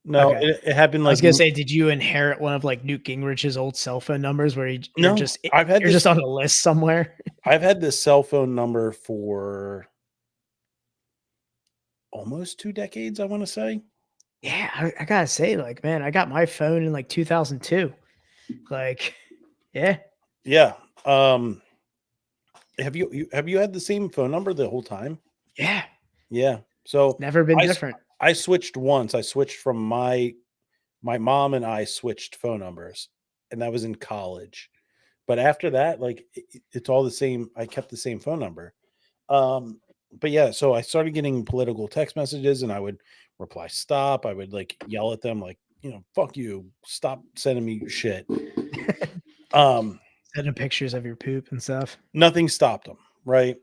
Okay. it happened I like was gonna say, did you inherit one of like Newt Gingrich's old cell phone numbers where you're No, just I've had you're this- just on a list somewhere? I've had this cell phone number for almost 2 decades, I want to say. Yeah, I gotta say, like, man, I got my phone in like 2002. Like, yeah. Yeah. Have you had the same phone number the whole time? Yeah. Yeah. So Never been I s- different. I switched once. I switched from my mom and I switched phone numbers, and that was in college. But after that, like it's all the same. I kept the same phone number. But yeah, so I started getting political text messages, and I would reply stop. I would like yell at them, like, fuck you, stop sending me shit. Sending pictures of your poop and stuff. Nothing stopped them, right?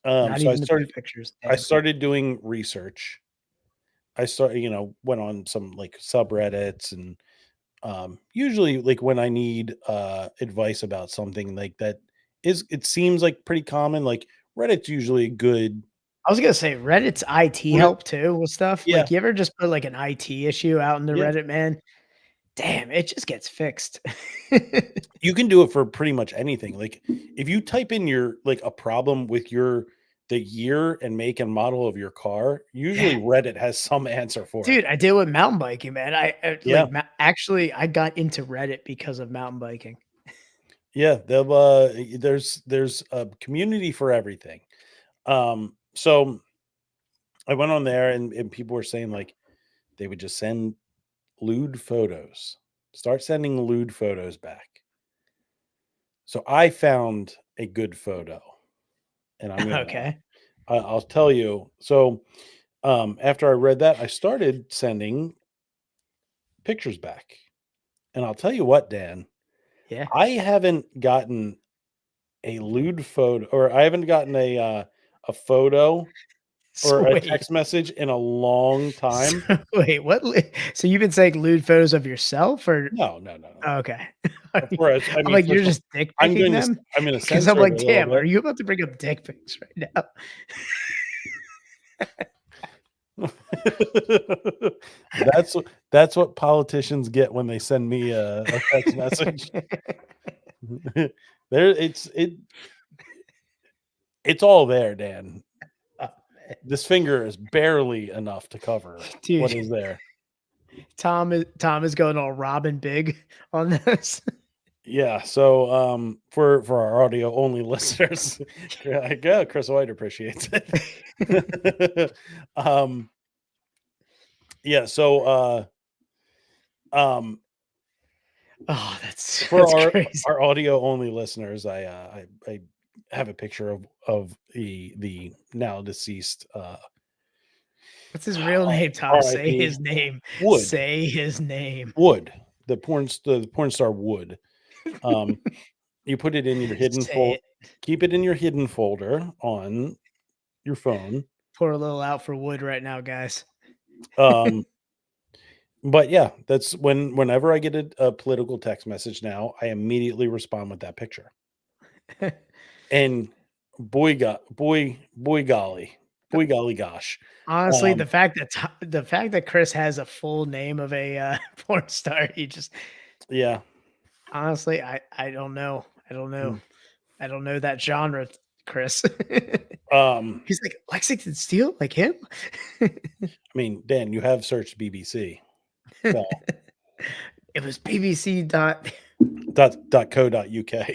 Not So even the poop pictures. I Damn. started doing research. I started, went on some like subreddits, and usually like when I need advice about something like that it seems like pretty common. Like Reddit's usually a good. I was gonna say Reddit's IT help too with stuff. Yeah. Like, you ever just put like an IT issue out in the Yeah. Reddit, man? Damn, it just gets fixed. You can do it for pretty much anything. Like if you type in your like a problem with the year and make and model of your car, usually Reddit has some answer for it. Dude, I did with mountain biking, man. Yeah. Like actually I got into Reddit because of mountain biking. Yeah, there's a community for everything. So I went on there, and people were saying like they would just send lewd photos. Start sending lewd photos back. So I found a good photo, and I'm gonna, Okay. I'll tell you. So after I read that, I started sending pictures back, and I'll tell you what, Dan, Yeah. I haven't gotten a lewd photo, or I haven't gotten a photo or a Sweet. text message in a long time. Wait, what? So you've been saying lewd photos of yourself, or No. okay? Of course, I I'm mean, like, first you're of all, just dick I'm picking going to them I'm going to because censor I'm it like, a little damn, bit. are you about to bring up dick pics right now? That's what politicians get when they send me a text message. It's all there, Dan. Oh, man. This finger is barely enough to cover what Dude. is there. Tom is going all Robin Big on this. Yeah. So for our audio only listeners, yeah, Chris White appreciates it. Yeah. So Oh, that's for crazy. our audio only listeners, I have a picture of the now deceased What's his real name, Tom? Say R.I.P. his name. Wood. Say his name. Wood, the porn star Wood. You put it in your hidden Say folder. it. Keep it in your hidden folder on your phone. Pour a little out for Wood right now, guys. But yeah, that's whenever I get a political text message now, I immediately respond with that picture. and boy golly gosh. Honestly, Um, the fact that Chris has a full name of a porn star, he just yeah. honestly, I don't know. I don't know. Mm. I don't know that genre, Chris. Um, He's like Lexington Steel, like him. I mean, Dan, you have searched BBC. So It was BBC dot. .co.uk.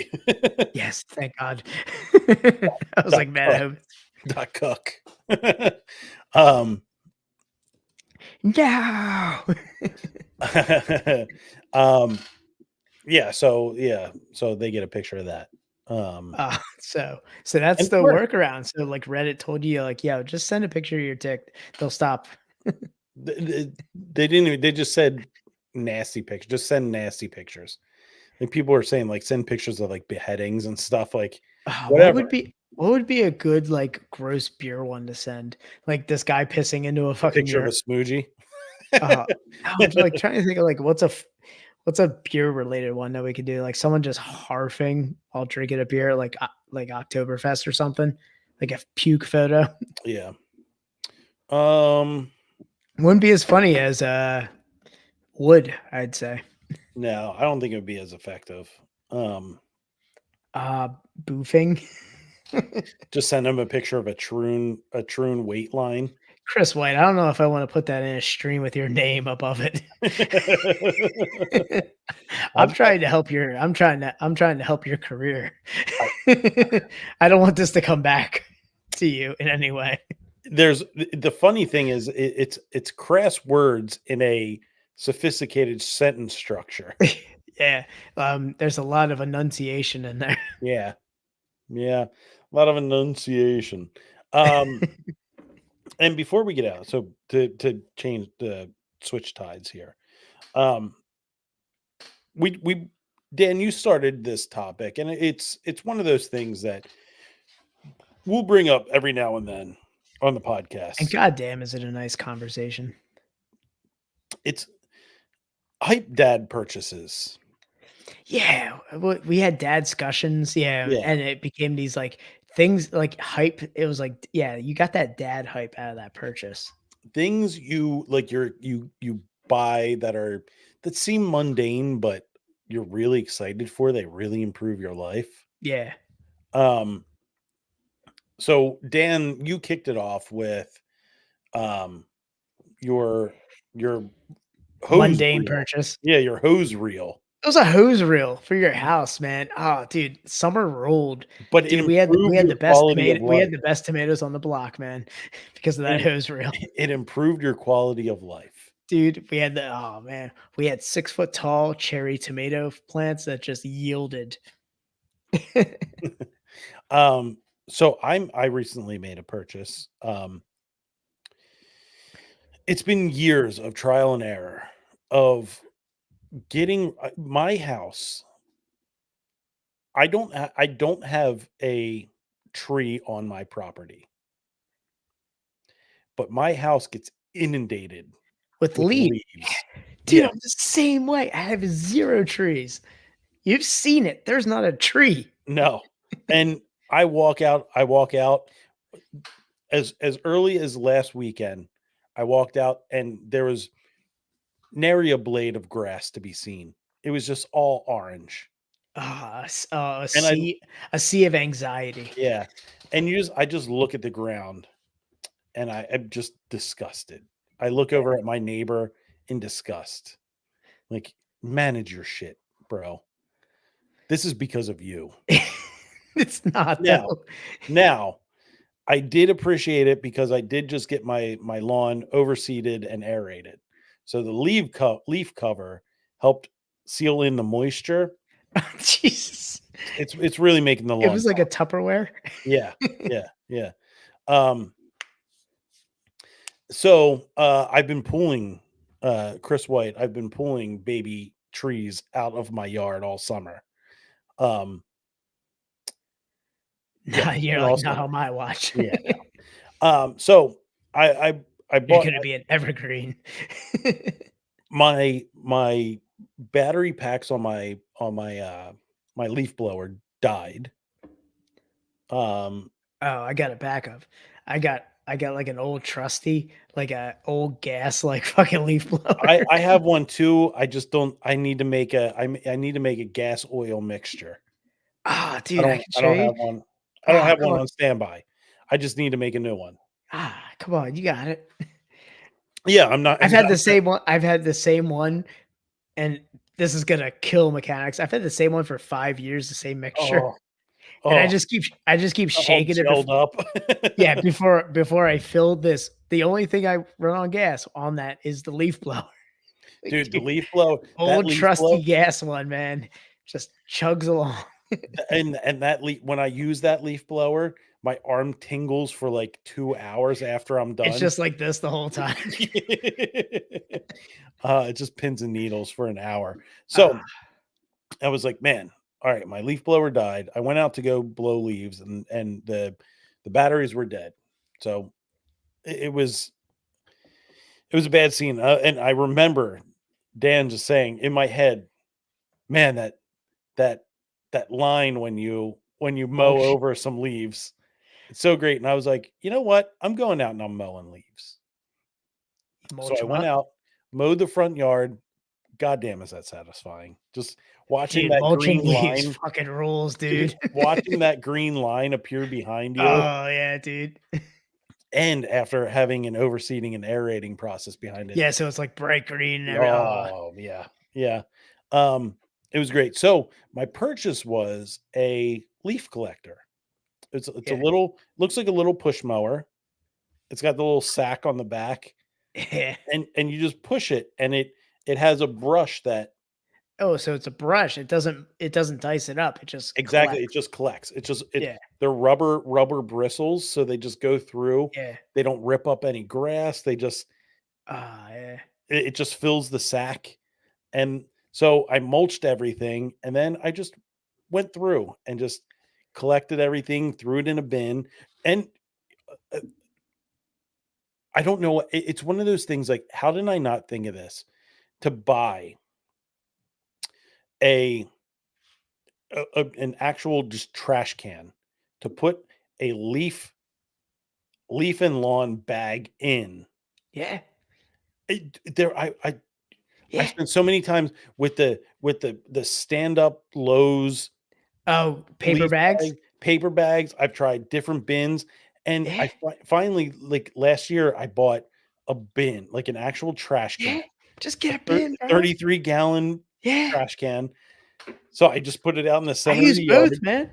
Yes, thank God. I was like, man, I hope. .cook. um No. so they get a picture of that. So that's And the for workaround. So like Reddit told you, like, yeah, just send a picture of your dick. They'll stop. they didn't even, they just said nasty pictures, just send nasty pictures. Like people are saying, like, send pictures of like beheadings and stuff, like whatever. What would be a good like gross beer one to send? Like this guy pissing into a fucking Picture of a mirror. smoogie. I'm like trying to think of like what's a beer related one that we could do? Like someone just harfing while drinking a beer, like Oktoberfest or something, like a puke photo. Yeah. Um Wouldn't be as funny as would, I'd say. no, I don't think it would be as effective. Boofing. Just send them a picture of a troon weight line. Chris White, I don't know if I want to put that in a stream with your name above it. I'm trying to help your career. I don't want this to come back to you in any way. There's the funny thing is it's crass words in a sophisticated sentence structure. Yeah. There's a lot of enunciation in there. Yeah. Yeah. A lot of enunciation. And before we get out, so to change the switch tides here. We Dan, you started this topic, and it's one of those things that we'll bring up every now and then on the podcast. And goddamn, is it a nice conversation? It's hype dad purchases. Yeah, we had dad discussions. Yeah, Yeah. and it became these like things like hype. It was like, yeah, you got that dad hype out of that purchase. Things you like you buy that seem mundane, but you're really excited for. They really improve your life. Yeah, So Dan, you kicked it off with your hose mundane reel. purchase. Yeah, your hose reel. It was a hose reel for your house, man. Oh, dude, summer rolled. But it Dude, we had improved the your best quality of tomato. We had life. the best tomatoes on the block, man, because of that Yeah. hose reel. It improved your quality of life. Dude, we had we had 6 foot tall cherry tomato plants that just yielded. So I recently made a purchase. It's been years of trial and error of getting my house. I don't have a tree on my property, but my house gets inundated With with leaves. leaves. Dude, Yeah. I'm the same way. I have 0 trees. You've seen it. There's not a tree. No. And I walk out as early as last weekend. I walked out and there was nary a blade of grass to be seen. It was just all orange. A And sea of anxiety. yeah. And I just look at the ground and I'm just disgusted. I look over at my neighbor in disgust. Like, manage your shit, bro. This is because of you. It's not Now, though. Now, I did appreciate it because I did just get my lawn overseeded and aerated. So the leaf cover helped seal in the moisture. Jesus. It's really making the lawn. It was like a Tupperware. Yeah. Yeah. So I've been pulling Chris White. I've been pulling baby trees out of my yard all summer. Nah, you're all like not summer. on my watch. Yeah. So I You're bought gonna be an evergreen. my battery packs on my my leaf blower died. Um, Oh, I got a backup. I got like an old trusty, like a old gas like fucking leaf blower. I have one too. I just don't. I need to make I need to make a gas oil mixture. Ah, dude, I can I show don't you. have one. I don't Ah, have come one on. on standby. I just need to make a new one. Ah, come on, you got it. Yeah, I'm not. I've had the same one. I've had the same one, and this is gonna kill mechanics. I've had the same one for 5 years, the same mixture, Oh, and oh, I just keep all shaking it. gelled up. Yeah, before I filled this, the only thing I run on gas on that is the leaf blower. Like, Dude, the dude, leaf blow, that old leaf blow, trusty gas one, man, just chugs along. and that leaf. When I use that leaf blower, my arm tingles for like 2 hours after I'm It's done. just like this the whole time. It just pins and needles for an hour. So Ah, I was like, man, all right, my leaf blower died. I went out to go blow leaves, and the batteries were dead. So it was a bad scene. And I remember Dan just saying in my head, man, that that line when you mow shit. over some leaves, it's so great. And I was like, you know what? I'm going out and I'm mowing leaves. So Mulch I 'em went up. out, mowed the front yard. God damn, is that satisfying? Just watching Dude, that mulching green leaves line, fucking rules, dude, dude. watching that green line appear behind you, Oh, yeah, dude. and after having an overseeding and aerating process behind it. Yeah, so it's like bright green and every Oh, yeah. Yeah. Um, it was great. So my purchase was a leaf collector. It's a yeah. little looks like a little push mower. It's got the little sack on the back, Yeah. and you just push it, and it has a brush that Oh, so it's a brush. It doesn't dice it up. It just exactly, it collects. just collects. It Yeah. they're rubber bristles, so they just go through. Yeah. They don't rip up any grass. They just Ah, yeah. it just fills the sack. And so I mulched everything, and then I just went through and just collected everything, threw it in a bin. And uh, I don't know, it's one of those things like, how did I not think of this? To buy a, an actual just trash can to put a leaf and lawn bag in. Yeah. There, I Yeah. spent so many times with the stand up Lowe's Oh, paper leaf bags? bag, paper bags. I've tried different bins, and Yeah. finally, like last year, I bought a bin, like an actual trash can, Yeah. Just get a bin, bro. 33-gallon Yeah. trash can. So I just put it out in the I center of use the both, yard, man.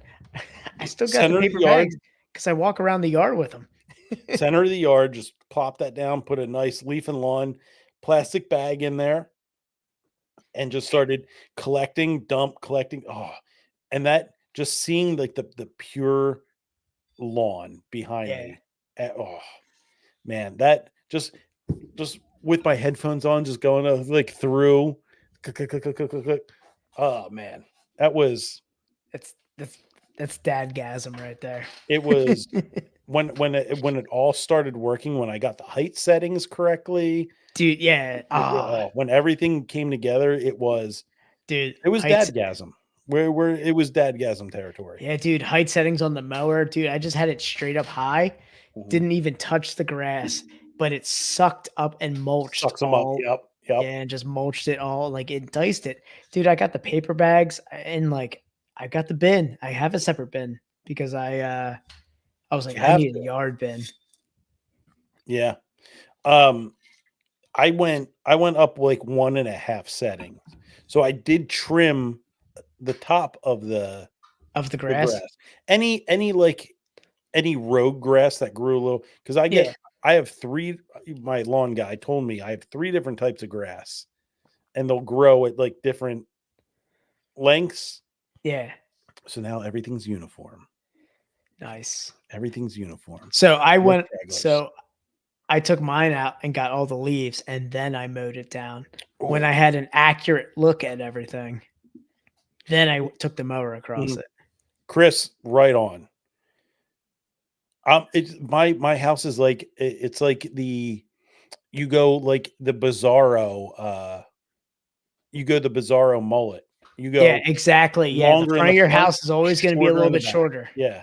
I still got the center of the paper yard, bags because I walk around the yard with them. center of the yard. Just plop that down, put a nice leaf and lawn plastic bag in there, and just started collecting. Oh, and that just seeing like the pure lawn behind Yeah. me. Oh man, that just with my headphones on, just going like through. Click, click, click, click, click, click, click. Oh man, that was That's that's that's dadgasm right there. it was when it all started working, when I got the height settings correctly, Dude, yeah. Ah, when everything came together, dude, it was heights. dadgasm. Where it was dadgasm territory. Yeah, dude, height settings on the mower, dude. I just had it straight up high. Mhm. Didn't even touch the grass, but it sucked up and mulched Sucks them up. all. Yep, yep. Yeah, and just mulched it all. Like it diced it. Dude, I got the paper bags and like I got the bin. I have a separate bin because I was like, You I have need a to. yard bin. Yeah. I went up like 1.5 settings. So I did trim the top of the Of the the grass. grass. Any rogue grass that grew a little, because Yeah. I have three. My lawn guy told me I have 3 different types of grass, and they'll grow at like different lengths. Yeah. So now everything's uniform. Nice. Everything's uniform. So I No went stragglers. so I took mine out and got all the leaves and then I mowed it down. When Oh, I had an accurate look at everything, then I took the mower across Mhm. it. Chris, right on. It's my house is like it's like you go like the Bizarro you go the Bizarro mullet. You Yeah, go exactly. Yeah, the longer in front the of your front, house is always going to be a shorter little in the bit back. shorter. Yeah.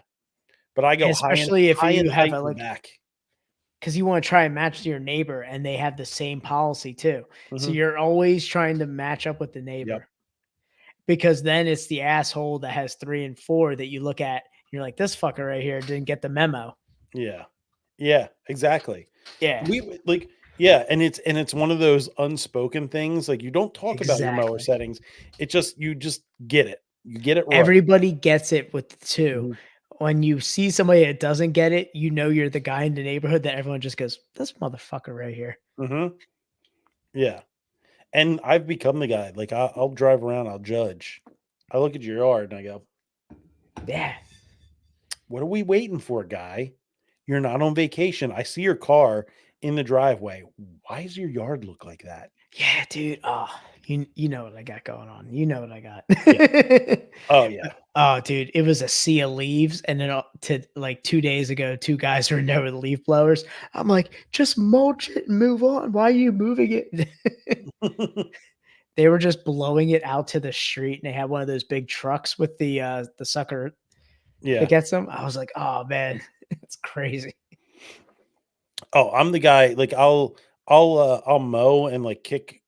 but I go Especially if high you and have tight a and like, back. because you want to try and match your neighbor, and they have the same policy too. So Mhm. you're always trying to match up with the neighbor. Because then it's the asshole that has 3 and 4 that you look at. You're like, this fucker right here didn't get the memo. Yeah. Yeah, exactly. Yeah, Like, yeah, and it's one of those unspoken things. Like, you don't talk about your mower exactly. settings. You just get it. You get it right. Everybody gets it with the 2. Mhm. When you see somebody that doesn't get it, you know you're the guy in the neighborhood that everyone just goes, this motherfucker right here. Mhm. Yeah. And I've become the guy. Like, I'll drive around, I'll judge. I look at your yard and I go, Yeah. "What are we waiting for, guy? You're not on vacation. I see your car in the driveway. Why does your yard look like that?" Yeah, dude. Oh, you know what I got going on. You know what I got. Oh, yeah. Oh, dude, it was a sea of leaves, and then to like 2 days ago, 2 guys were in there with leaf blowers. I'm like, just mulch it and move on. Why are you moving it? They were just blowing it out to the street, and they had one of those big trucks with the sucker that Yeah. gets them. I was like, oh man, it's crazy. Oh, I'm the guy, like, I'll mow and, like, kick,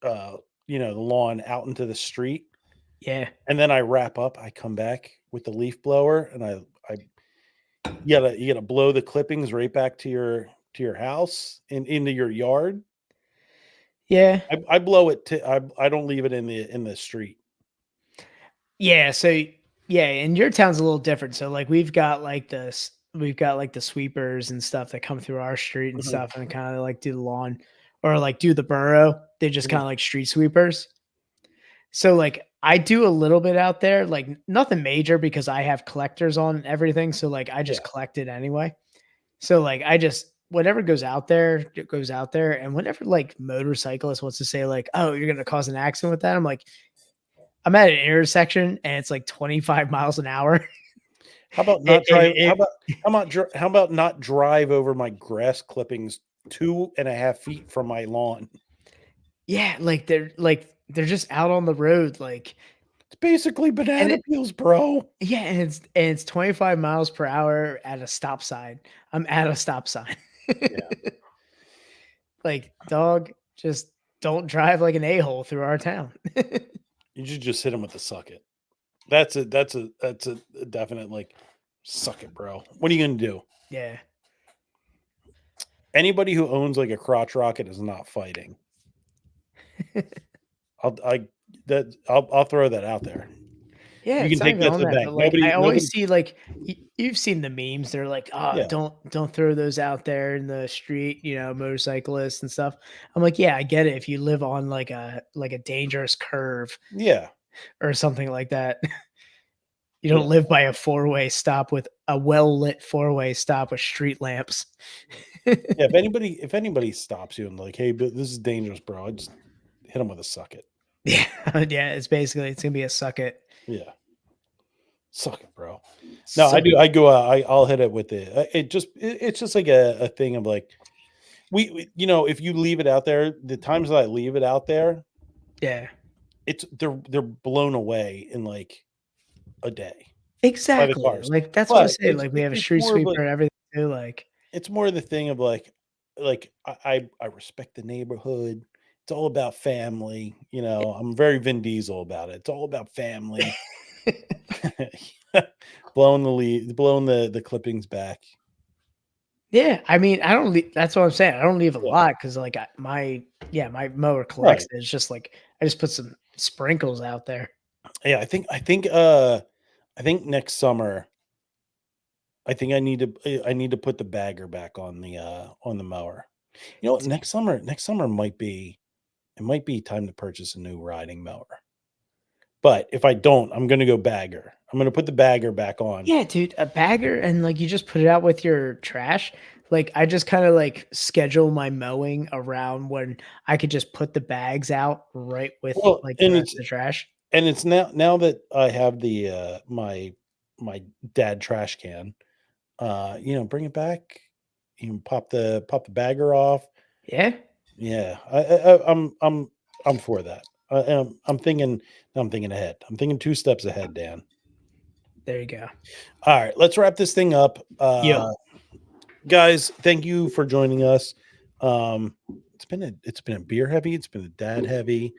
uh, the lawn out into the street, Yeah. and then I wrap up, I come back with the leaf blower, and I you gotta blow the clippings right back to your house and into your yard. Yeah. I blow it to I don't leave it in the street. Yeah, so yeah, and your town's a little different. So like we've got like the sweepers and stuff that come through our street and Mhm, stuff and kind of like do the lawn or like do the borough. They just mhm. kind of like street sweepers. So like I do a little bit out there, like nothing major because I have collectors on and everything. So like I Yeah. just collect it anyway. So like I just whatever goes out there, it goes out there. And whenever like motorcyclist wants to say like, oh, you're gonna cause an accident with that, I'm like, I'm at an intersection and it's like 25 miles an hour. How about It, not drive it, it how about not drive over my grass clippings 2.5 feet from my lawn? yeah, like they're just out on the road, like It's basically and banana it peels, bro. yeah, and it's 25 miles per hour at a stop sign. I'm at a stop sign. Yeah. Like, dog, just don't drive like an a-hole through our town. You should just hit him with a suck it. That's a definite, like, suck it, bro. What are you gonna do? Yeah. Anybody who owns like a crotch rocket is not fighting. I'll I I'll throw that out there. Yeah, You it's can not take even that on to the that, bank. but, like, I Nobody always see, like, you've seen the memes, they're like, "Oh, Yeah. don't throw those out there in the street," motorcyclists and stuff. I'm like, "Yeah, I get it if you live on, like a dangerous curve Yeah. or something like that. You Yeah. don't live by a four-way stop with a well-lit four-way stop with street lamps." Yeah, if anybody stops you and like, "Hey, but this is dangerous, bro," I just hit them with a suck it. Yeah, yeah, it's gonna be a suck it. Yeah. Suck it, bro. No, I So do. I go. I'll hit it with it. It's just like a thing of like if you leave it out there, the times that I leave it out there, yeah. they're blown away in like a day by the Exactly, cars. like, that's what I But say, like, we have a it's street more of like sweeper and everything too, like it's more the thing of like I respect the neighborhood. It's all about family. I'm very Vin Diesel about it. It's all about family. Blowing the clippings back. Yeah, I mean, I don't lea that's what I'm saying, I don't leave a Yeah. lot because like, my mower collects Right. it, it's just like, I just put some sprinkles out there. Yeah, I think next summer I need to put the bagger back on the mower. You know what? Next summer might be time to purchase a new riding mower. But if I don't, I'm gonna go bagger. I'm gonna put the bagger back on. Yeah, dude, a bagger and, like, you just put it out with your trash. Like, I just kinda, like, schedule my mowing around when I could just put the bags out right with, Well, like, the rest of the trash. it's now that I have the my dad trash can, bring it back. You can pop the bagger off. Yeah. Yeah, I'm for that. I'm thinking ahead. I'm thinking 2 steps ahead, Dan. There you go. All right, let's wrap this thing up. Yeah. Guys, thank you for joining us. It's been a beer heavy, it's been a dad heavy.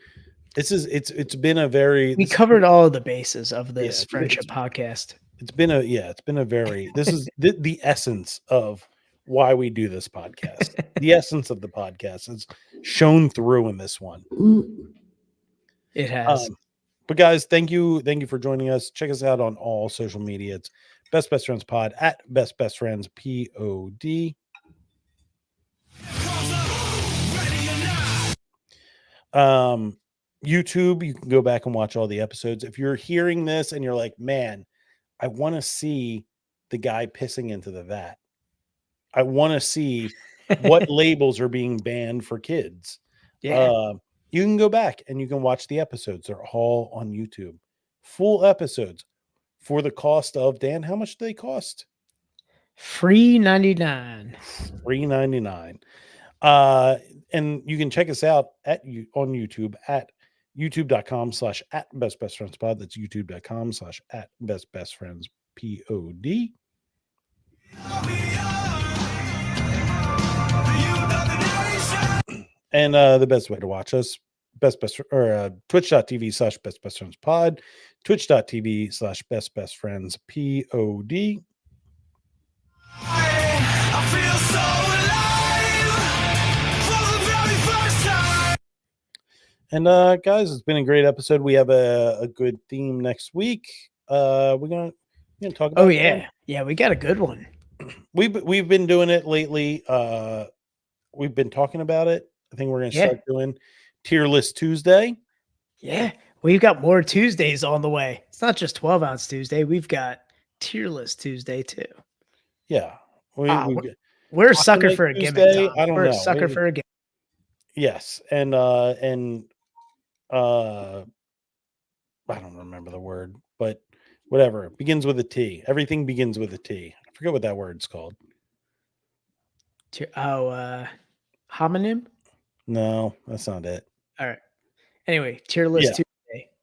It's been a very We this- covered all of the bases of this Yeah, friendship podcast. it's been a very this is the essence of why we do this podcast. The essence of the podcast is shown through in this one. It has. But guys, thank you for joining us. Check us out on all social media. It's Best Friends Pod at Best Friends POD. YouTube, you can go back and watch all the episodes. If you're hearing this and you're like, man, I want to see the guy pissing into the vat. I want to see what labels are being banned for kids. Yeah. You can go back and you can watch the episodes. They're all on YouTube. Full episodes for the cost of, Dan, how much do they cost? Free 99. $3.99. And you can check us out on YouTube at youtube.com/@bestbestfriendspod. That's youtube.com/@bestbestfriendspod. And the best way to watch us, twitch.tv/bestbestfriendspod, twitch.tv/bestbestfriendspod. I feel so alive for the very first time. And guys, it's been a great episode. We have a good theme next week. We're gonna talk about. Oh yeah, yeah, we got a good one. We've been doing it lately. We've been talking about it. I think we're gonna start doing Tier List Tuesday. Yeah, we've got more Tuesdays on the way. It's not just 12-ounce Tuesday. We've got Tier List Tuesday too. Yeah, We're a sucker Night for a gimmick. Tuesday? Tom. I don't We're know. a sucker for a gimmick. yes, and I don't remember the word, but whatever. It begins with a T. Everything begins with a T. I forget what that word's called. Homonym. No, that's not it. All right. Anyway, Tier List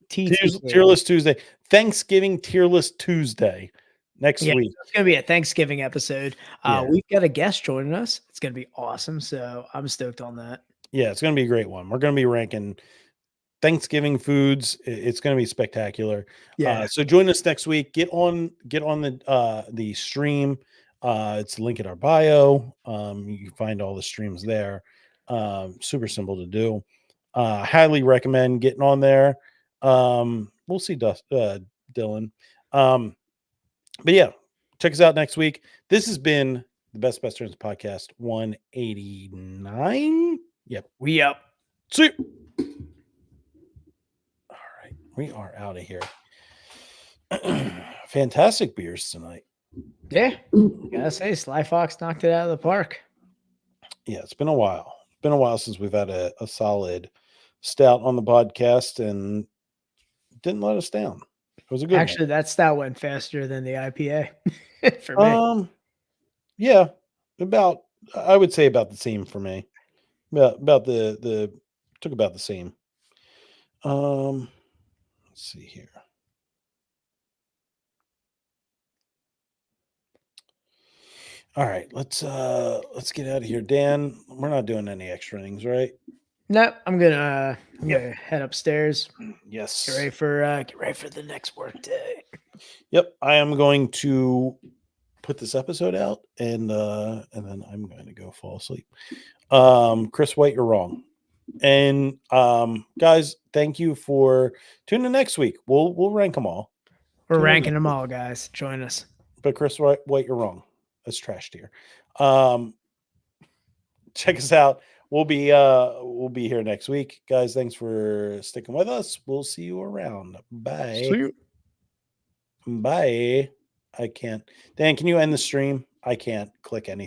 Tuesday. Tier List Tuesday. Thanksgiving Tier List Tuesday next week. It's gonna be a Thanksgiving episode. Yeah. We've got a guest joining us. It's gonna be awesome. So I'm stoked on that. Yeah, it's going to be a great one. We're going to be ranking Thanksgiving foods. It's going to be spectacular. Yeah. So join us next week. Get on the stream. It's the link in our bio. You can find all the streams there. Super simple to do. Highly recommend getting on there. We'll see Dylan. But yeah, check us out next week. This has been the Best Friends Podcast 189. Yep. We up. See you. All right. We are out of here. Fantastic beers tonight. Yeah. Gotta say, Sly Fox knocked it out of the park. Yeah, it's been a while. It's been a while since we've had a solid stout on the podcast and didn't let us down. It was a good Actually, that stout went faster than the IPA for me. one. Yeah, I would say about the same for me. About the took about the same. Let's see here. All right, let's get out of here. Dan, we're not doing any extra innings, right? No, I'm gonna head upstairs. Yes. Get ready for the next work day. Yep, I am going to put this episode out and then I'm going to go fall asleep. Chris White, you're wrong. And guys, thank you for tuning in next week. We'll rank them all. We're ranking them all, guys. Join us. But Chris White, you're wrong. That's trash tier. Check us out. We'll be here next week. Guys, thanks for sticking with us. We'll see you around. Bye. See you. Bye. I can't. Dan, can you end the stream? I can't click anything.